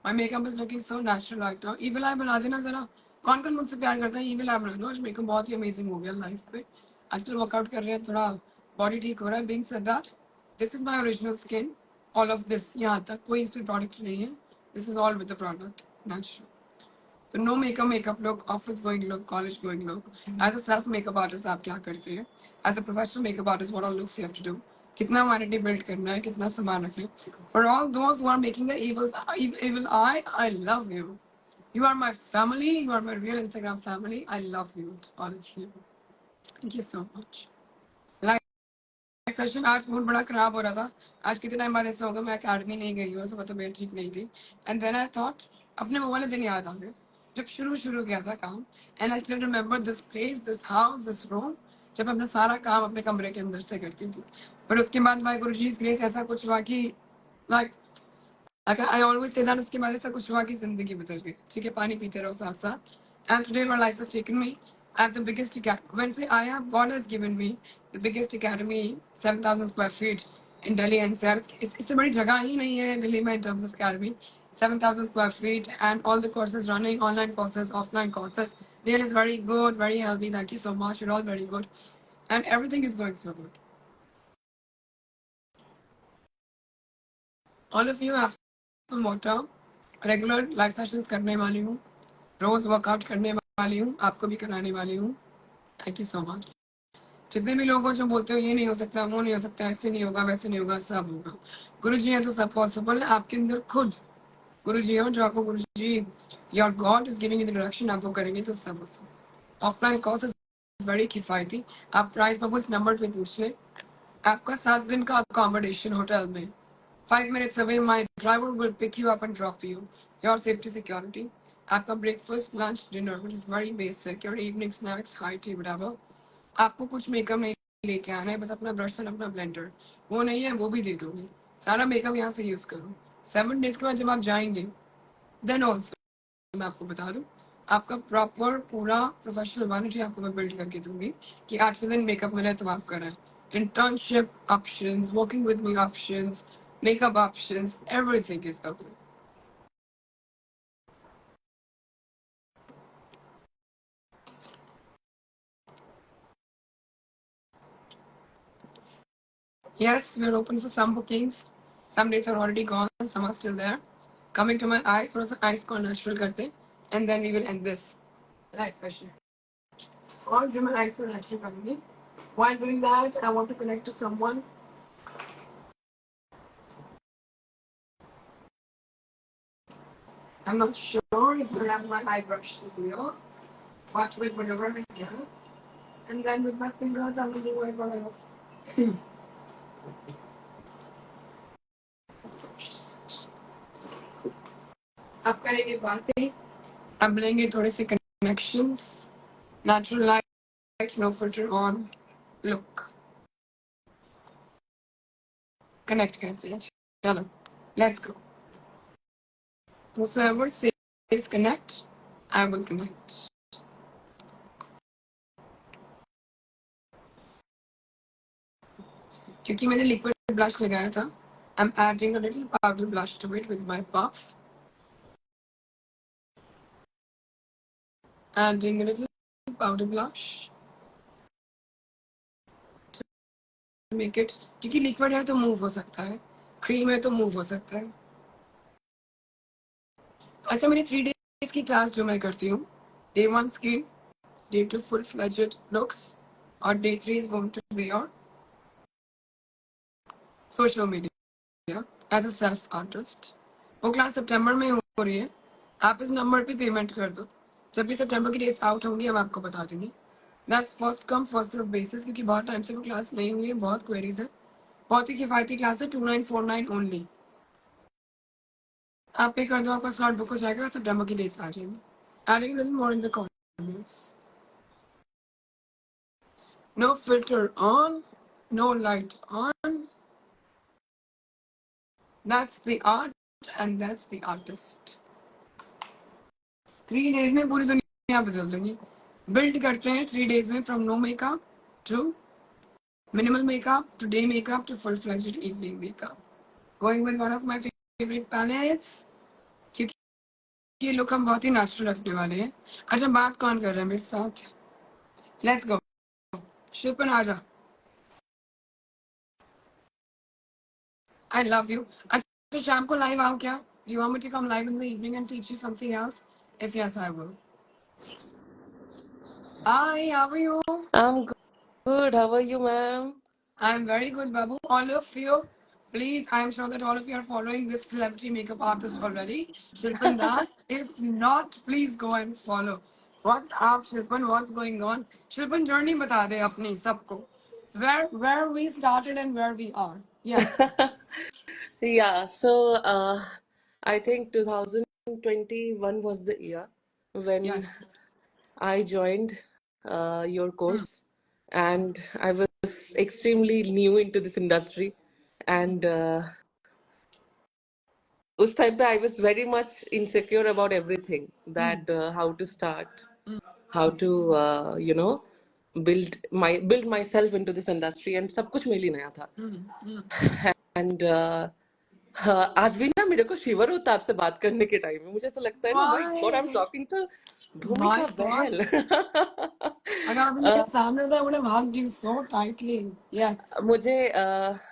My makeup is looking so natural right now. Evil eye बना देना जरा. कौन कौन मुझसे प्यार करता है? Evil eye बना दो. आज मेकअप बहुत ही amazing हो गया लाइफ पे. आजकल वर्कआउट कर रहे हैं, थोड़ा बॉडी ठीक हो रहा है. Being said that, this is my original skin. All of this यहाँ तक कोई इस पे प्रोडक्ट नहीं है. This is all with the product, natural. So no makeup look, office going look, college going look. As a self makeup artist आप क्या करते हैं? As a professional makeup artist, what all looks you have to do? कितना vanity build करना है, कितना सामान रखना है. For all those who are making the evil eye, I love you. You are my family. You are my real Instagram family. I love you, all of you. Thank you so much. सच में आज mood बड़ा खराब हो रहा था. आज कितने time बाद ऐसा होगा मैं अकेडमी नहीं गई हूँ, सुबह तबीयत ठीक नहीं थी. एंड देन आई थॉट अपने वो वाले दिन याद आ गए जब शुरू किया था काम. And I still remember this place, this house, this room, जब अपना सारा काम अपने कमरे के अंदर से करती थी. पर उसके बाद बाय गुरुजी's ग्रेस ऐसा कुछ हुआ कि like I always say that उसके बाद ऐसा कुछ हुआ कि जिंदगी बदल गई. ठीक है, पानी पीते रहो साथ साथ. And today my life has taken me. I have the biggest academy. When say I have, God has given me the biggest academy, 7,000 square feet in Delhi NCR. इससे बड़ी जगह ही नहीं है दिल्ली में in terms of academy. 7,000 square feet and all the courses running, online courses, offline courses. Neil is very good, very healthy. Thank you so much. You're all very good. And everything is going so good. All of you have some water. Regular live sessions करने वाली हूँ. रोज workout करने वाली हूँ, आपको भी कराने वाली हूँ. Thank you so much. जितने भी लोग हो जो बोलते हो ये नहीं हो सकता, वो नहीं हो सकता, ऐसे नहीं होगा, वैसे नहीं होगा, सब होगा. गुरु जी है तो सब पॉसिबल है. आपके अंदर खुद गुरु जी हो, जो आपको guru ji, your God is giving you the direction, आप वो करेंगे तो सब हो सकता. ऑफलाइन कोर्स इज वेरी किफायती. आप प्राइस बाबू इस नंबर पे पूछ लें. आपका 7 दिन का अकोमोडेशन होटल में. 5 minutes away, my driver will pick you up and drop you. Your safety, security. आपका breakfast, lunch, dinner, which is very basic. Your evening snacks, high tea, whatever. आपको कुछ मेकअप नहीं लेके आना है, बस अपना ब्रश और अपना ब्लेंडर. वो नहीं है, वो भी दे दूंगी. सारा मेकअप यहाँ से यूज करो. 7 days के बाद जब आप जाएंगे, देन ऑल्सो मैं आपको बता दूं, आपका प्रॉपर पूरा प्रोफेशनल वैनिटी आपको मैं बिल्ड करके दूंगी कि 8वें दिन मेकअप मिले तो आप करें. Internship options, working with me options, makeup options, everything is open. Yes, we're open for some bookings. Some dates are already gone, some are still there. Coming to my eyes, थोड़ा सा eyes को natural करते हैं, and then we will end this live session. और जो मैं eyes को natural करूँगी. While doing that, I want to connect to someone. I'm not sure if I have my eye brush this year, but with whatever I can. And then with my fingers, I will do whatever else. अब करेंगे बातें. अब लेंगे थोड़े से connections. Natural light, no filter on. Look. Connect करते हैं. चलो. Let's go. Whosoever says connect, I will connect. क्योंकि मैंने liquid blush लगाया था, I'm adding a little powder blush to it with my puff. Adding a little powder blush to make it, क्योंकि liquid है तो move हो सकता है, cream है तो move हो सकता है. अच्छा, मेरी 3 days की क्लास जो मैं करती हूँ, day 1 skin, day 2 full fledged looks, और day 3 is going to be your social media as a self artist. वो क्लास सितंबर में हो रही है. आप इस नंबर पे पेमेंट कर दो. जब भी सितंबर की डेट्स आउट होंगी हम आपको बता देंगे. That's first come first serve basis, क्योंकि बहुत टाइम से वो क्लास नहीं हुई है, बहुत क्वेरीज है. बहुत ही किफायती क्लास है, 2949 ओनली. आप पे कर दो, आपका स्लॉट बुक हो जाएगा, सितंबर की डेट्स आ जाएंगी. Adding a little more in the comments. No filter on, no light on. That's the art and that's the artist. 3 days में पूरी दुनिया बदल दूंगी. बिल्ड करते हैं 3 days में, from no makeup to minimal makeup to day makeup to full-fledged evening makeup. Going with one of my favorite palettes, ये look हम बहुत ही नेचुरल रखने वाले हैं. अच्छा, बात कौन कर रहा है मेरे साथ? Let's go. शिल्पन आजा. I love you. अच्छा, शाम को लाइव आओ क्या? Do you want me to come live in the evening and teach you something else? If yes, I will. Hi, how are you? I'm good. How are you, ma'am? I'm very good, Babu. All of you, please, I'm sure that all of you are following this celebrity makeup artist already, Shilpan Das. If not, please go and follow. What's up, Shilpan? What's going on? Shilpan, journey bata de apni sabko. Where we started and where we are. Yes. Yeah, so I think 2021 was the year Yes. when I joined your Hmm. course, and I was extremely new into this industry. And उस time पे I was very much insecure about everything, Hmm. that how to start, how to build myself into this industry, and सब कुछ मेरे लिए नया था. Hmm. Hmm. And हाँ, आज भी ना मेरे को शिवर होता है आपसे बात करने के टाइम में. मुझे ऐसा लगता है ना, my God, I am Why? Talking to My Bhumika God. Bahl. अगर अभी मेरे सामने होता, I would have hugged you so tightly. Yes. मुझे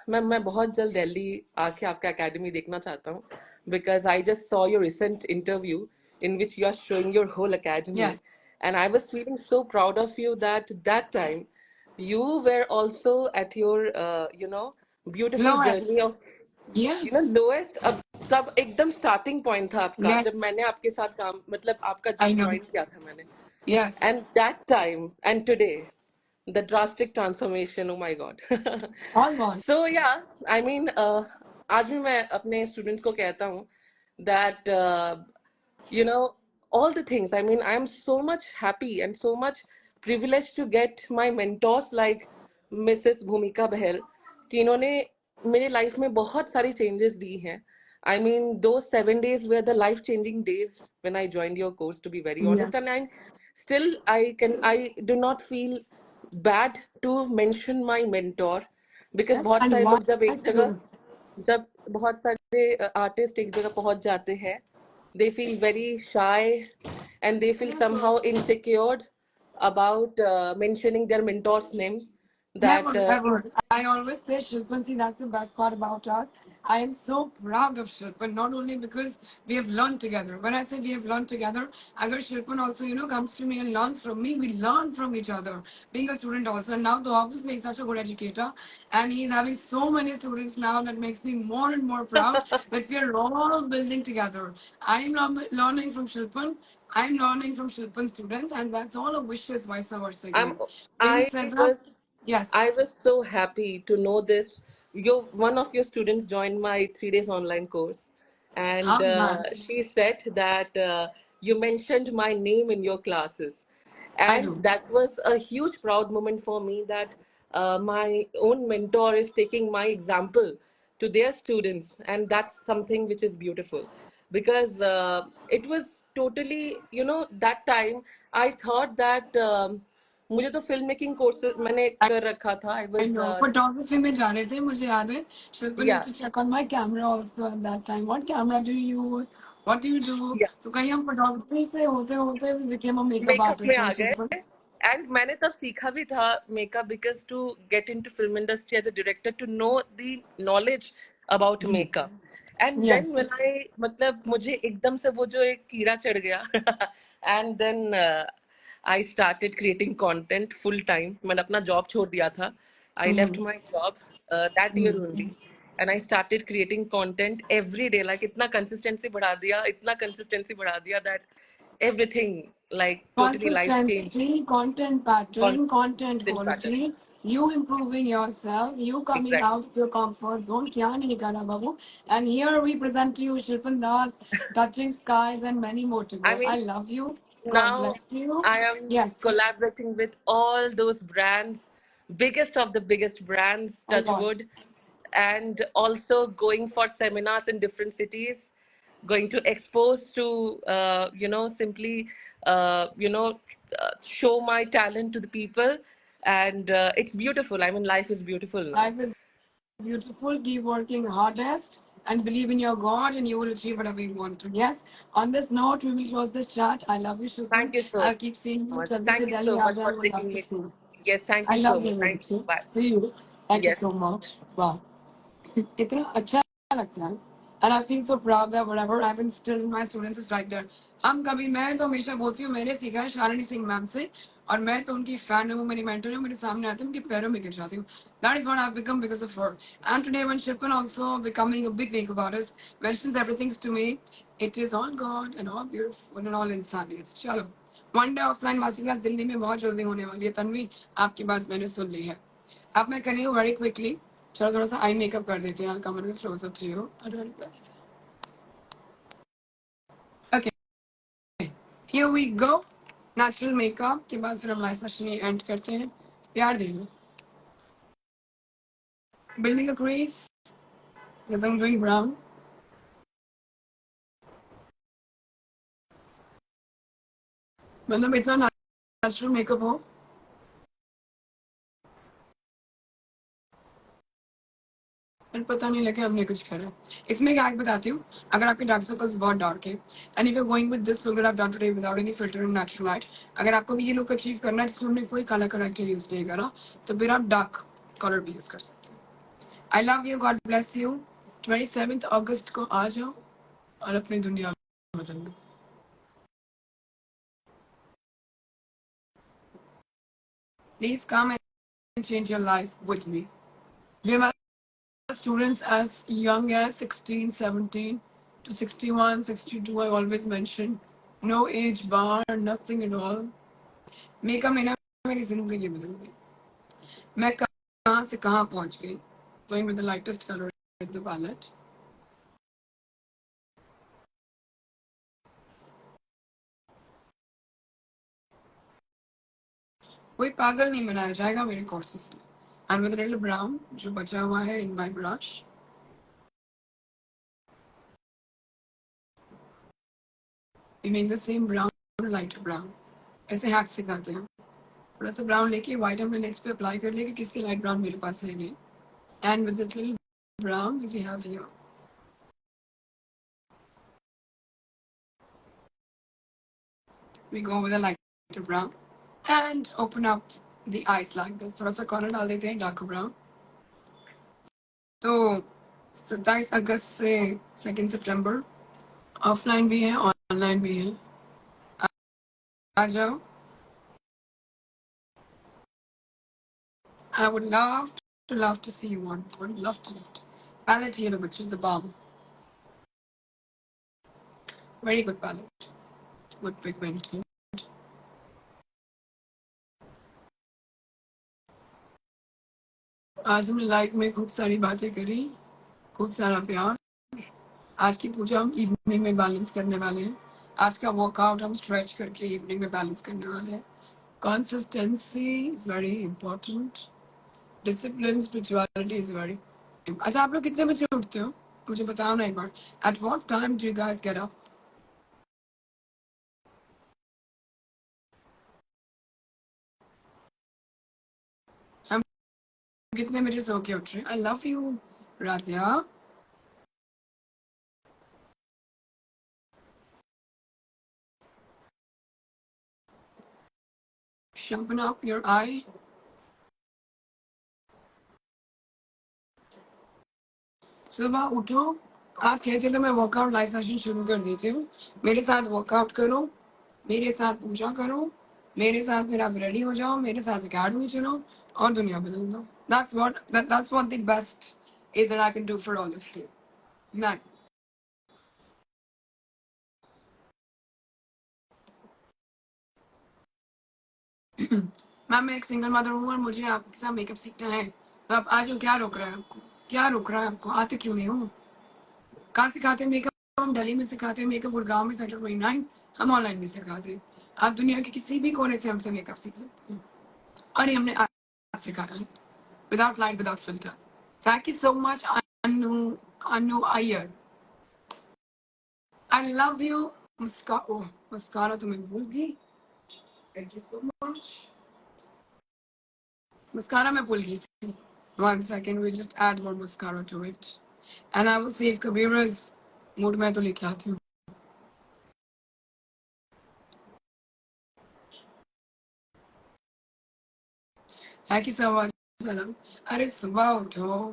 मैं बहुत जल्द दिल्ली आके आपका एकेडमी देखना चाहता हूँ, because I just saw your recent interview in which you are showing your whole academy, Yes. And I was feeling so proud of you that that time you were also at your beautiful journey Lowest. of Yes. Lowest. अब तब एकदम starting point था आपका, जब Yes. मैंने आपके साथ काम, मतलब आपका I जब know. ज्वाइन किया था मैंने. Yes. And that time and today, the drastic transformation, oh my god. All gone. So yeah, I mean, आज भी मैं अपने स्टूडेंट्स को कहता हूँ that you know all the things, I mean, I am so much happy and so much privileged to get my mentors like Mrs. Bhumika Bahel, कि इन्होंने मेरे लाइफ में बहुत सारी चेंजेस दी हैं. I mean, those 7 days were the life-changing days when I joined your course, to be very honest. And Yes. I do not feel bad to mention my mentor, because Yes. बहुत And सारे why लोग to? जब बहुत सारे artist एक जगह पहुंच जाते हैं, they feel very shy and they feel somehow insecure about mentioning their mentor's name. That Never, ever. I always say Shilpan, see, that's the best part about us. I am so proud of Shilpan, not only because we have learned together. When I say we have learned together, Agar Shilpan also, comes to me and learns from me, we learn from each other. Being a student also. And now, though, obviously, he's such a good educator. And he's having so many students now that makes me more and more proud that we are all building together. I'm learning from Shilpan. I'm learning from Shilpan students. And that's all a wishes vice versa I'm again. Being I said that, was yes. I was so happy to know this. One of your students joined my 3 days online course, and How much? she said that you mentioned my name in your classes, I and do. that was a huge proud moment for me, that my own mentor is taking my example to their students, and that's something which is beautiful, because it was totally, that time I thought that. मुझे तो film making courses मैंने I, कर रखा था. आई I was know. Photography में जा रहे थे मुझे याद है. Shilpan या used to check on my camera also at that time. What camera do you use? What do you do? या तो कहीं हम photography से होते होते we became a makeup makeup artist में from आ गए. Shilpan. एंड मैंने तब सीखा भी था makeup, because to get into film industry as a director, to know the knowledge about makeup. And then Yes. When I, मतलब मुझे एकदम से वो जो एक कीड़ा चढ़ गया. And then I started creating content full time. मैंने अपना जॉब छोड़ दिया था. I left Mm-hmm. My job that year only, and I started creating content every day. Like इतना कंसिस्टेंसी बढ़ा दिया that everything, like totally life changed. Consistency, content pattern, content Constant pattern. quality, you improving yourself, you coming Exactly. out of your comfort zone. क्या नहीं करा बाबू. And here we present to you Shilpan Das, Touching Skies, and many more to I go. mean, I love you. God now bless you. I am Yes. collaborating with all those brands, biggest of the biggest brands, Oh God. Touchwood, and also going for seminars in different cities, going to expose to, simply, show my talent to the people. And it's beautiful. I mean, life is beautiful now. Life is beautiful. Keep working hardest. and believe in your God, and you will achieve whatever you want to. Yes. On this note, we will close this chat. I love you, Shubham. Thank you so I'll keep seeing you. much. Jaldi Thank se you Delhi so aa much jaye. I for would love taking to me. see you. Yes, thank I you so love you, much. Thank you. Rinchu. Bye. See you. Thank you Yes. so much. Wow. इतना अच्छा लगता है and I feel so proud that whatever I've instilled in my students is right there. हम कभी मैं तो हमेशा बोलती हूँ मैंने सीखा है शालिनी सिंह मैम से और मैं तो उनकी फैन हूँ मेरी मेंटर है मेरे सामने आती हूँ उनके पैरों में गिर जाती हूँ. That is what I've become because of her. And today when Shipman also becoming a big makeup artist mentions everything to me, it is all God and all beautiful and all इंसानियत. चलो one day offline master class Delhi में बहुत जल्दी होने वाली है. तन्वी आपकी बात मैंने सुन ली है. अब मैं कर रही हूँ वेरी क्विकली. चलो थोड़ा सा आई मेकअप कर देते हैं. कमर में close up to you. Okay here we go. Natural makeup के बाद फिर हम लाइव सेशन एंड करते हैं. प्यार दीजिए. Building a craze because I'm doing brown. मतलब इतना नेचुरल मेकअप हो. पर पता नहीं लगे हमने कुछ करा. इसमें एक हैक बताती हूँ. अगर आपके डार्क सर्कल्स बहुत डार्क है and if you going with this look that I have done today without any filter and natural light, अगर आपको भी ये लुक अचीव करना है जिसमें हमने कोई कलर करेक्टर यूज नहीं करा तो फिर आप डार्क कलर भी यूज कर सकते हैं. I love you. God bless you. 27 अगस्त को आ जाओ और अपनी दुनिया बदल दो. Please come and change your life with me. We have students as young as 16, 17 to 61, 62. I always mention no age bar, nothing at all. Makeup ने ना मेरी जिंदगी बदल दी. मैं कहाँ से कहाँ पहुँच गई. Going with the lightest color with the palette. कोई पागल नहीं बनाया जाएगा मेरे कोर्सेस में. And with a little brown जो बचा हुआ है in my brush. We make the same brown, lighter brown. ऐसे हैक सिखाते हैं. थोड़ा सा ब्राउन लेके व्हाइट हमने नेक्स्ट पे अप्लाई कर लिया कि किसकी लाइट ब्राउन मेरे पास है नहीं. And with this little brown if we have here, we go with a lighter brown and open up the eyes like this. थोड़ा सा कॉर्नर डाल देते हैं डार्क ब्राउन. तो 27 अगस्त से 2 सितंबर ऑफलाइन भी है ऑनलाइन भी है. आ जाओ. I would love to see you on. Would love to. Palette here which is the balm. Very good palette. Good pigment. आज हमने लाइफ में खूब सारी बातें करी. खूब सारा प्यार. आज की पूजा हम इवनिंग में बैलेंस करने वाले हैं. आज का वर्कआउट हम स्ट्रेच करके इवनिंग में बैलेंस करने वाले हैं. Consistency is very important. Discipline spirituality is very. अच्छा आप लोग कितने बजे उठते हो मुझे बताओ ना एक बार. At what time do you guys get up. हम कितने बजे सो के उठ रहे हैं. I love you Radhiya. Sharpen up your eye. सुबह उठो. आप कहते तो मैं वर्कआउट लाइफ सेशन शुरू कर देती हूँ. मेरे साथ वर्कआउट करो. मेरे साथ पूजा करो. मेरे साथ फिर आप रेडी हो जाओ. मेरे साथ अकेडमी चलो और दुनिया बदल दो. That's what the best is that I can do for all of you. None. Ma'am मैं एक सिंगल मदर हूँ और मुझे आपके साथ मेकअप सीखना है. तो आप आ जाओ. क्या रोक रहा है आपको. क्या रोक रहा है आपको. आते क्यों नहीं हो. कहाँ सिखाते हैं मेकअप. हम दिल्ली में सिखाते हैं मेकअप. गुड़गांव में सेक्टर 29. हम ऑनलाइन भी सिखाते हैं. आप दुनिया के किसी भी कोने से हमसे मेकअप सीख सकते हैं. और ये हमने आज सिखाया है. Without light without filter. Thank you so much Anu. Anu Iyer. I love you. Mascara तो मैं भूल गई. Thank you so much. Mascara मैं भूल गई. 1 second, we just add more mascara to it. And I will save Kabir's mood में तो लेके आती हूँ. Thank you so much. सलाम. अरे सुबह उठो,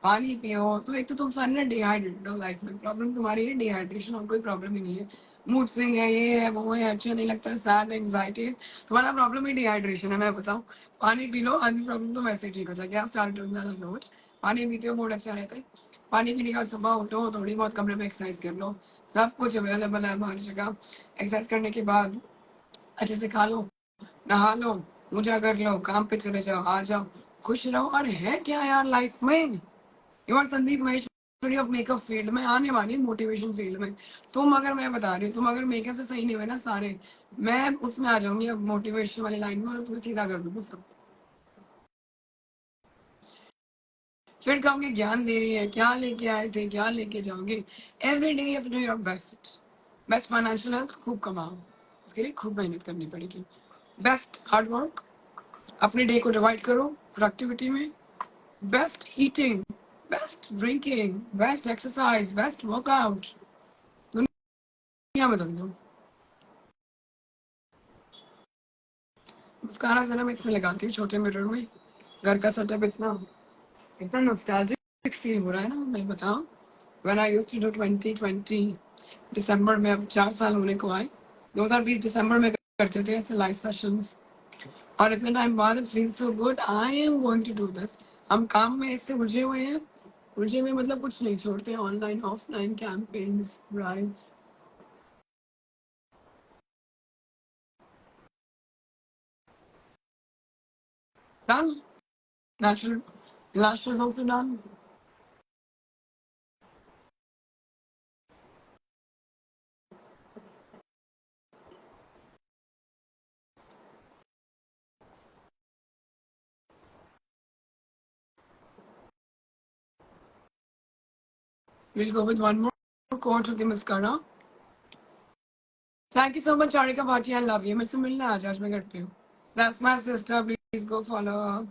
पानी पियो. तो एक तो तुम सारे ना डिहाइड्रेटेड हो लाइफ में. प्रॉब्लम तुम्हारी है डिहाइड्रेशन, और कोई प्रॉब्लम ही नहीं है. मूड स्विंग है, ये है, वो है, अच्छा नहीं लगता, सैड, एंग्जाइटी है. तुम्हारा प्रॉब्लम ही डिहाइड्रेशन है, मैं बताऊँ. पानी पी लो, आधी प्रॉब्लम तो वैसे ही ठीक हो जाएगी. आप स्टार्ट रोज पानी पीते हो, मूड अच्छा रहता है. पानी पीने के बाद सुबह उठो, थोड़ी बहुत कमरे में एक्सरसाइज कर लो. सब कुछ अवेलेबल है हर जगह. एक्सरसाइज करने के बाद अच्छे से खा लो, नहा लो, पूजा कर लो, काम पे चले जाओ, आ जाओ, खुश रहो. और है क्या यार लाइफ में. You are Sandeep Maheshwari of makeup field में आने वाली, मोटिवेशन फील्ड में. तुम अगर, मैं बता रही हूँ, तुम अगर मेकअप से सही नहीं हुए ना सारे, मैं उसमें आ जाऊंगी अब मोटिवेशन वाली लाइन में, और तुम्हें सीधा कर दूंगी सब. फिर कहूंगी ज्ञान दे रही है, क्या लेके आए थे, क्या लेके जाओगे. Every day you do your best. Best financial health खूब कमाओ, उसके लिए खूब मेहनत करनी पड़ेगी. बेस्ट हार्ड वर्क, अपने डे को डिवाइड करो प्रोडक्टिविटी में. Best eating, best drinking, best exercise, best workout. दुनिया में दम दो. मुस्काना जरा मैं इसमें लगाती हूँ छोटे मिरर में. घर का सेटअप इतना इतना नॉस्टैल्जिक फील हो रहा है ना, मैं बताऊँ. When I used to do 2020 दिसंबर में, अब 4 साल होने को आए. 2020 दिसंबर में करते थे ऐसे लाइव सेशंस, और इतने टाइम बाद feel so good. I am going to do this. हम काम में ऐसे उलझे हुए हैं, उलझे में मतलब कुछ नहीं छोड़ते. Online offline campaigns, rides. Done. Natural lashes also done. We'll go with one more quote of the mascara. Thank you so much, Charika Bhatia. I love you. मुझसे मिलना आज, आज मैं घर पे हूँ. That's my sister. Please go follow her.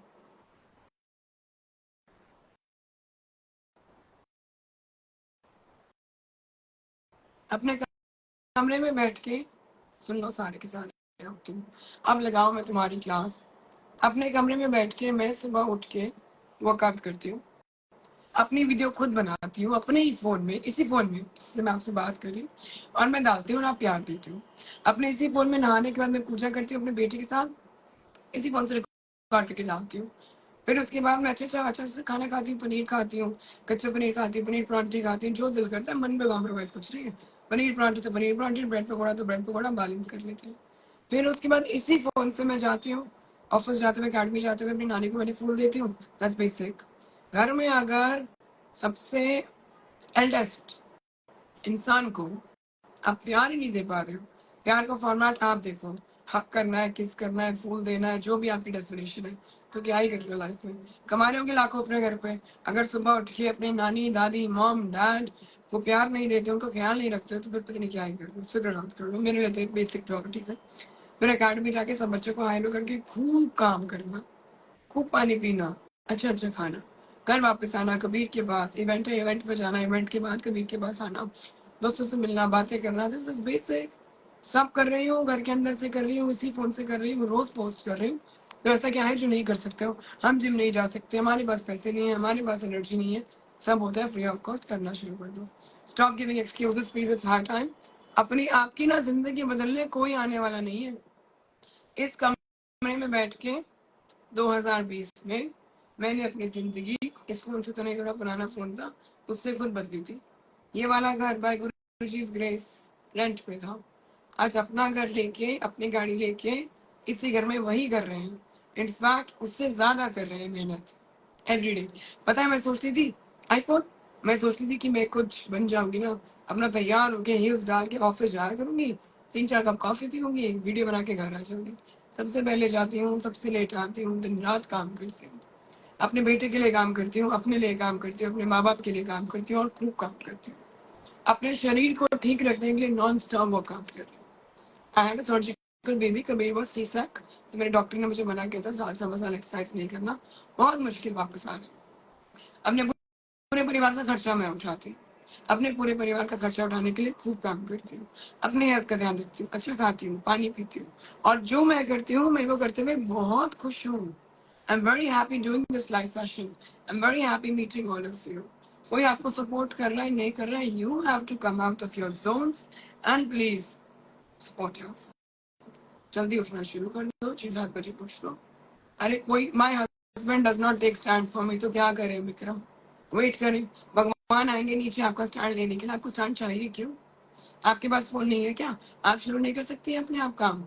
अपने कमरे में बैठ के सुन लो सारे के सारे. अब तुम, अब लगाओ मैं तुम्हारी क्लास. अपने कमरे में बैठ के मैं सुबह उठ के वर्कआउट करती हूँ. अपनी वीडियो खुद बनाती हूँ अपने ही फोन में, इसी फोन में जिससे मैं आपसे बात कर रही हूँ, और मैं डालती हूँ और आप प्यार देती हूँ. अपने इसी फोन में नहाने के बाद मैं पूजा करती हूँ अपने बेटे के साथ. इसी फोन से रिकॉर्ड करके डालती हूँ. फिर उसके बाद मैं अच्छा से खाना खाती हूँ. पनीर खाती हूँ, कच्चा पनीर खाती हूँ, पनीर परांठे खाती हूँ, जो दिल करता है. मन पे कॉम्प्रोमाइज कुछ नहीं है. पनीर परांठे तो पनीर परांठे, ब्रेड पकौड़ा तो ब्रेड पकौड़ा, बैलेंस कर लेते हैं. फिर उसके बाद इसी फोन से मैं जाती हूँ ऑफिस जाते हुए, अकेडमी जाते हुए अपनी नानी को मैंने फूल देती हूँ. That's basic. घर में अगर सबसे एल्डेस्ट इंसान को आप प्यार ही नहीं दे पा रहे हो, प्यार का फॉर्मेट आप देखो. हक करना है, किस करना है, फूल देना है, जो भी आपकी डेस्टिनेशन है, तो क्या ही कर रहे हो लाइफ में. कमा रहे होंगे लाखों अपने घर पे, अगर सुबह उठ के अपने नानी दादी मॉम डैड को प्यार नहीं देते, उनको ख्याल नहीं रखते हो, तो फिर पता नहीं क्या ही कर रहे हो. फिगर आउट कर लो. मेरे लिए तो एक बेसिक प्रॉपर्टीज है. फिर अकेडमी जाके सब बच्चों को हाईलो करके खूब काम करना, खूब पानी पीना, अच्छा अच्छा खाना, घर वापस आना, कबीर के पास इवेंट है, इवेंट पे जाना, इवेंट के बाद कबीर के पास आना, दोस्तों से मिलना, बातें करना. This is basic. सब कर रही हूँ, घर के अंदर से कर रही हूँ, इसी फोन से कर रही हूँ, रोज पोस्ट कर रही हूँ. तो ऐसा क्या है जो नहीं कर सकते हो. हम जिम नहीं जा सकते, हमारे पास पैसे नहीं है, हमारे पास एनर्जी नहीं है. सब होता है फ्री ऑफ कॉस्ट. करना शुरू कर दो. Stop giving excuses please. It's hard time. अपनी आपकी ना जिंदगी बदलने कोई आने वाला नहीं है. इस कमरे में बैठ के 2020 में मैंने अपनी जिंदगी, इस फोन से तो नहीं, थोड़ा पुराना फोन था, उससे खुद बदली थी. ये वाला घर बाय गुरुजी's ग्रेस रेंट पे था. आज अपना घर लेके, अपनी गाड़ी लेके इसी घर में वही कर रहे हैं. इनफैक्ट उससे ज्यादा कर रहे हैं मेहनत एवरीडे. पता है मैं सोचती थी आईफोन, मैं सोचती थी कि मैं कुछ बन जाऊंगी ना, अपना तैयार होके हील्स डाल के ऑफिस जाया करूंगी, 3-4 कप कॉफी पीऊंगी, वीडियो बना के घर आ जाऊंगी. सबसे पहले जाती हूँ, सबसे लेट आती हूँ, दिन रात काम करती हूँ. अपने बेटे के लिए काम करती हूँ, अपने लिए काम करती हूँ, अपने माँ बाप के लिए काम करती हूँ, और खूब काम करती हूँ. अपने शरीर को ठीक रखने के लिए नॉन स्टॉप वर्कआउट कर रही हूँ. I had a surgical baby, Kabir was C sec. तो मेरे डॉक्टर ने मुझे मना किया था 7 साल एक्सरसाइज नहीं करना. बहुत मुश्किल वापस आ रही हूँ. अपने पूरे पूरे परिवार का खर्चा मैं उठाती हूँ, अपने पूरे परिवार का खर्चा उठाने के लिए खूब काम करती हूँ, अपने हेल्थ का ध्यान रखती हूँ, अच्छा खाती हूँ, पानी पीती हूँ, और जो मैं करती हूँ मैं वो करते हुए बहुत खुश हूँ. I am very happy doing this live session. I am very happy meeting all of you. कोई आपको सपोर्ट कर रहा है नहीं कर रहा है, you have to come out of your zones and please support yourself. जल्दी उठना शुरू कर दो, 6-7 बजे पूछ लो. अरे कोई my husband does not take stand for me, तो क्या करें विक्रम? वेट करें, भगवान आएंगे नीचे आपका स्टैंड लेने के लिए. आपको स्टैंड चाहिए क्यों? आपके पास फोन नहीं है क्या? आप शुरू नहीं कर सकती हैं अपने आप काम?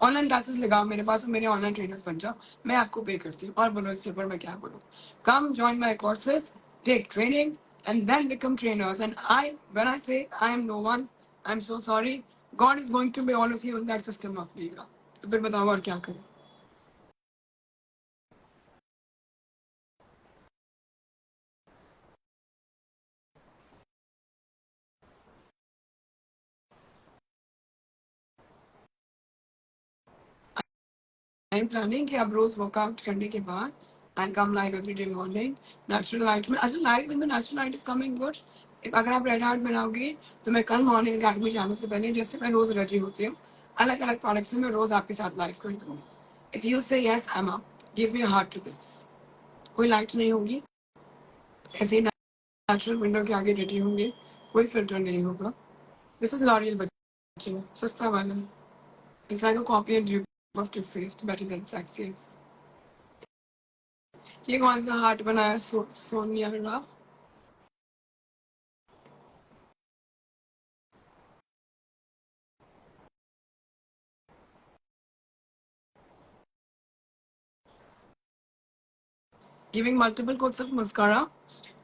ऑनलाइन क्लासेस लगाओ मेरे पास, मेरे ऑनलाइन ट्रेनर्स बन जाओ, मैं आपको पे करती हूँ. और बोलो इससे ऊपर मैं क्या बोलूँ? Come join my courses, take training and then become trainers. And I when I say I am no one, I am so sorry, God is going to be all of you in that system of बीगा. तो फिर बताओ और क्या करें? आई am planning कि अब रोज workout करने के बाद I come live every day morning natural light में. अच्छा लाइव में natural light is coming good. अगर आप रेड हार्ट बनाओगे तो मैं कल मॉर्निंग अकेडमी जाने से पहले, जैसे मैं रोज रेडी होती हूँ अलग अलग प्रोडक्ट्स में, मैं रोज आपके साथ लाइव कर दूंगी. If you say yes I am up, give me heart to this. कोई लाइट नहीं होगी, ऐसे ही नेचुरल विंडो के आगे रेडी होंगे, कोई फिल्टर नहीं होगा. दिस इज लॉरियल बच्चे, सस्ता वाला है. It's like a copy and dupe of toothpaste, better than सेक्सियस. ये कौन सा हार्ट बनाया Sonia Rao? Giving multiple coats of mascara.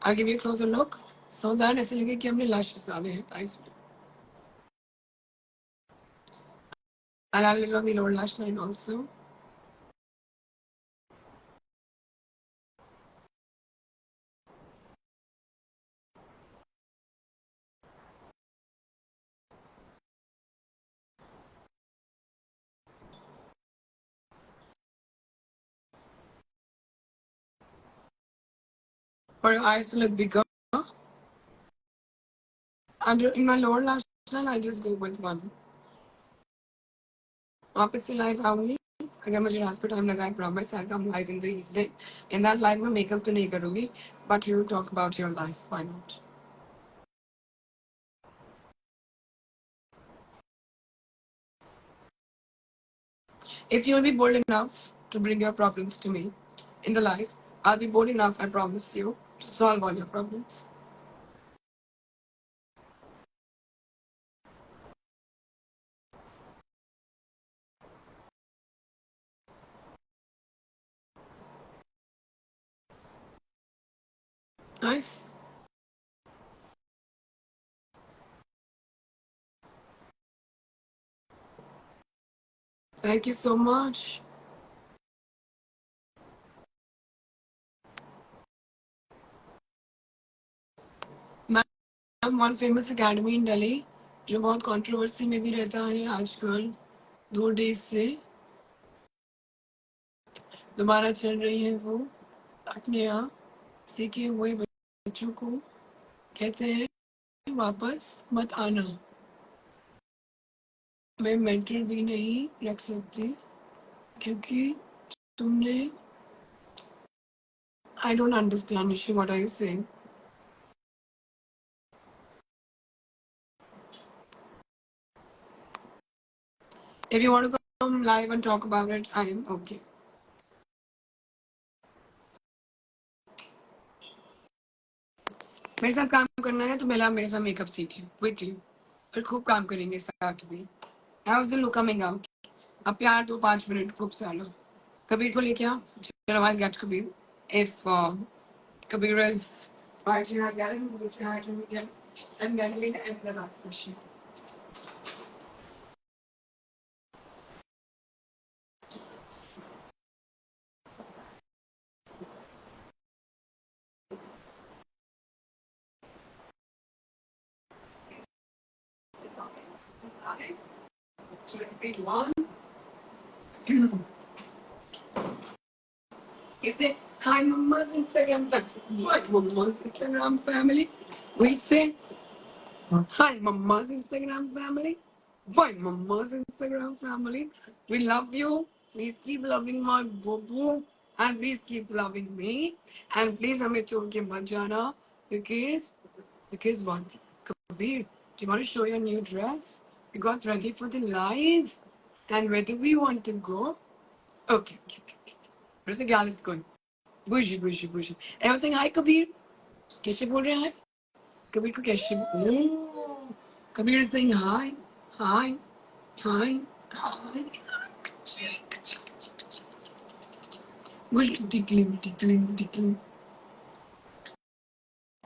I give you closer look so that ऐसे लगे कि हमने लैशेस डाले हैं आईज में. I'll add a little on the lower lash line also. For your eyes to look bigger. And in my lower lash line, I just go with one. वापस से live आऊंगी अगर मुझे रात को टाइम लगा. I promise I come live in the evening. In that live में makeup तो नहीं करूंगी, but you talk about your life, why not? If you'll be bold enough to bring your problems to me in the life, I'll be bold enough, I promise you, to solve all your problems. Nice. Thank you so much. I'm one famous academy in Delhi जो बहुत controversy में भी रहता है आजकल 2 days से. दोबारा चल रही है वो. अपने यहाँ सीखे हुए बच्चों को कहते हैं वापस मत आना. मैं मेंटर भी नहीं रख सकती क्योंकि तुमने. I don't understand Nishi, what are you saying? If you want to come live and talk about it, I am okay. मेरे साथ काम करना है तो पहले आप मेरे साथ मेकअप सीखें क्विकली, फिर खूब काम करेंगे साथ में. How is the look coming out? अब प्यार दो 5 मिनट खूब सारा. कबीर को लेके आओ. चलो I get Kabir. If Kabir is right here, I get him. We'll say hi to him again. I'm getting to end the last session. One. Is it Hi, Mama's Instagram family. What, Mama's Instagram family? We say, hi, Mama's Instagram family. Why, Mama's Instagram family? We love you. Please keep loving my boo and please keep loving me. And please, हमें छोड़ के मत जाना because what? Kabir, do you want to show your new dress? We got ready for the live. And where do we want to go? Okay. Where's the gal is going? Bushy. Everything hi, Kabir. कैसे बोल रहे हैं? Kabir को कैसे? Oh, Kabir is saying hi. Hi. Bush tickling.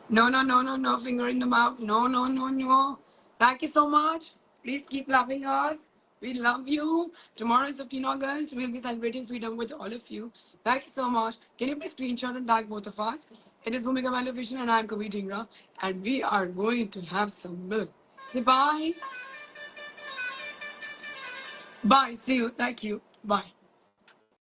No, finger in the mouth. No. Thank you so much. Please keep loving us. We love you. Tomorrow is 15 August. We'll be celebrating freedom with all of you. Thank you so much. Can you please screenshot and tag both of us? It is Bhumika Vision and I'm Kabir Dhingra. And we are going to have some milk. Say bye. Bye. See you. Thank you. Bye.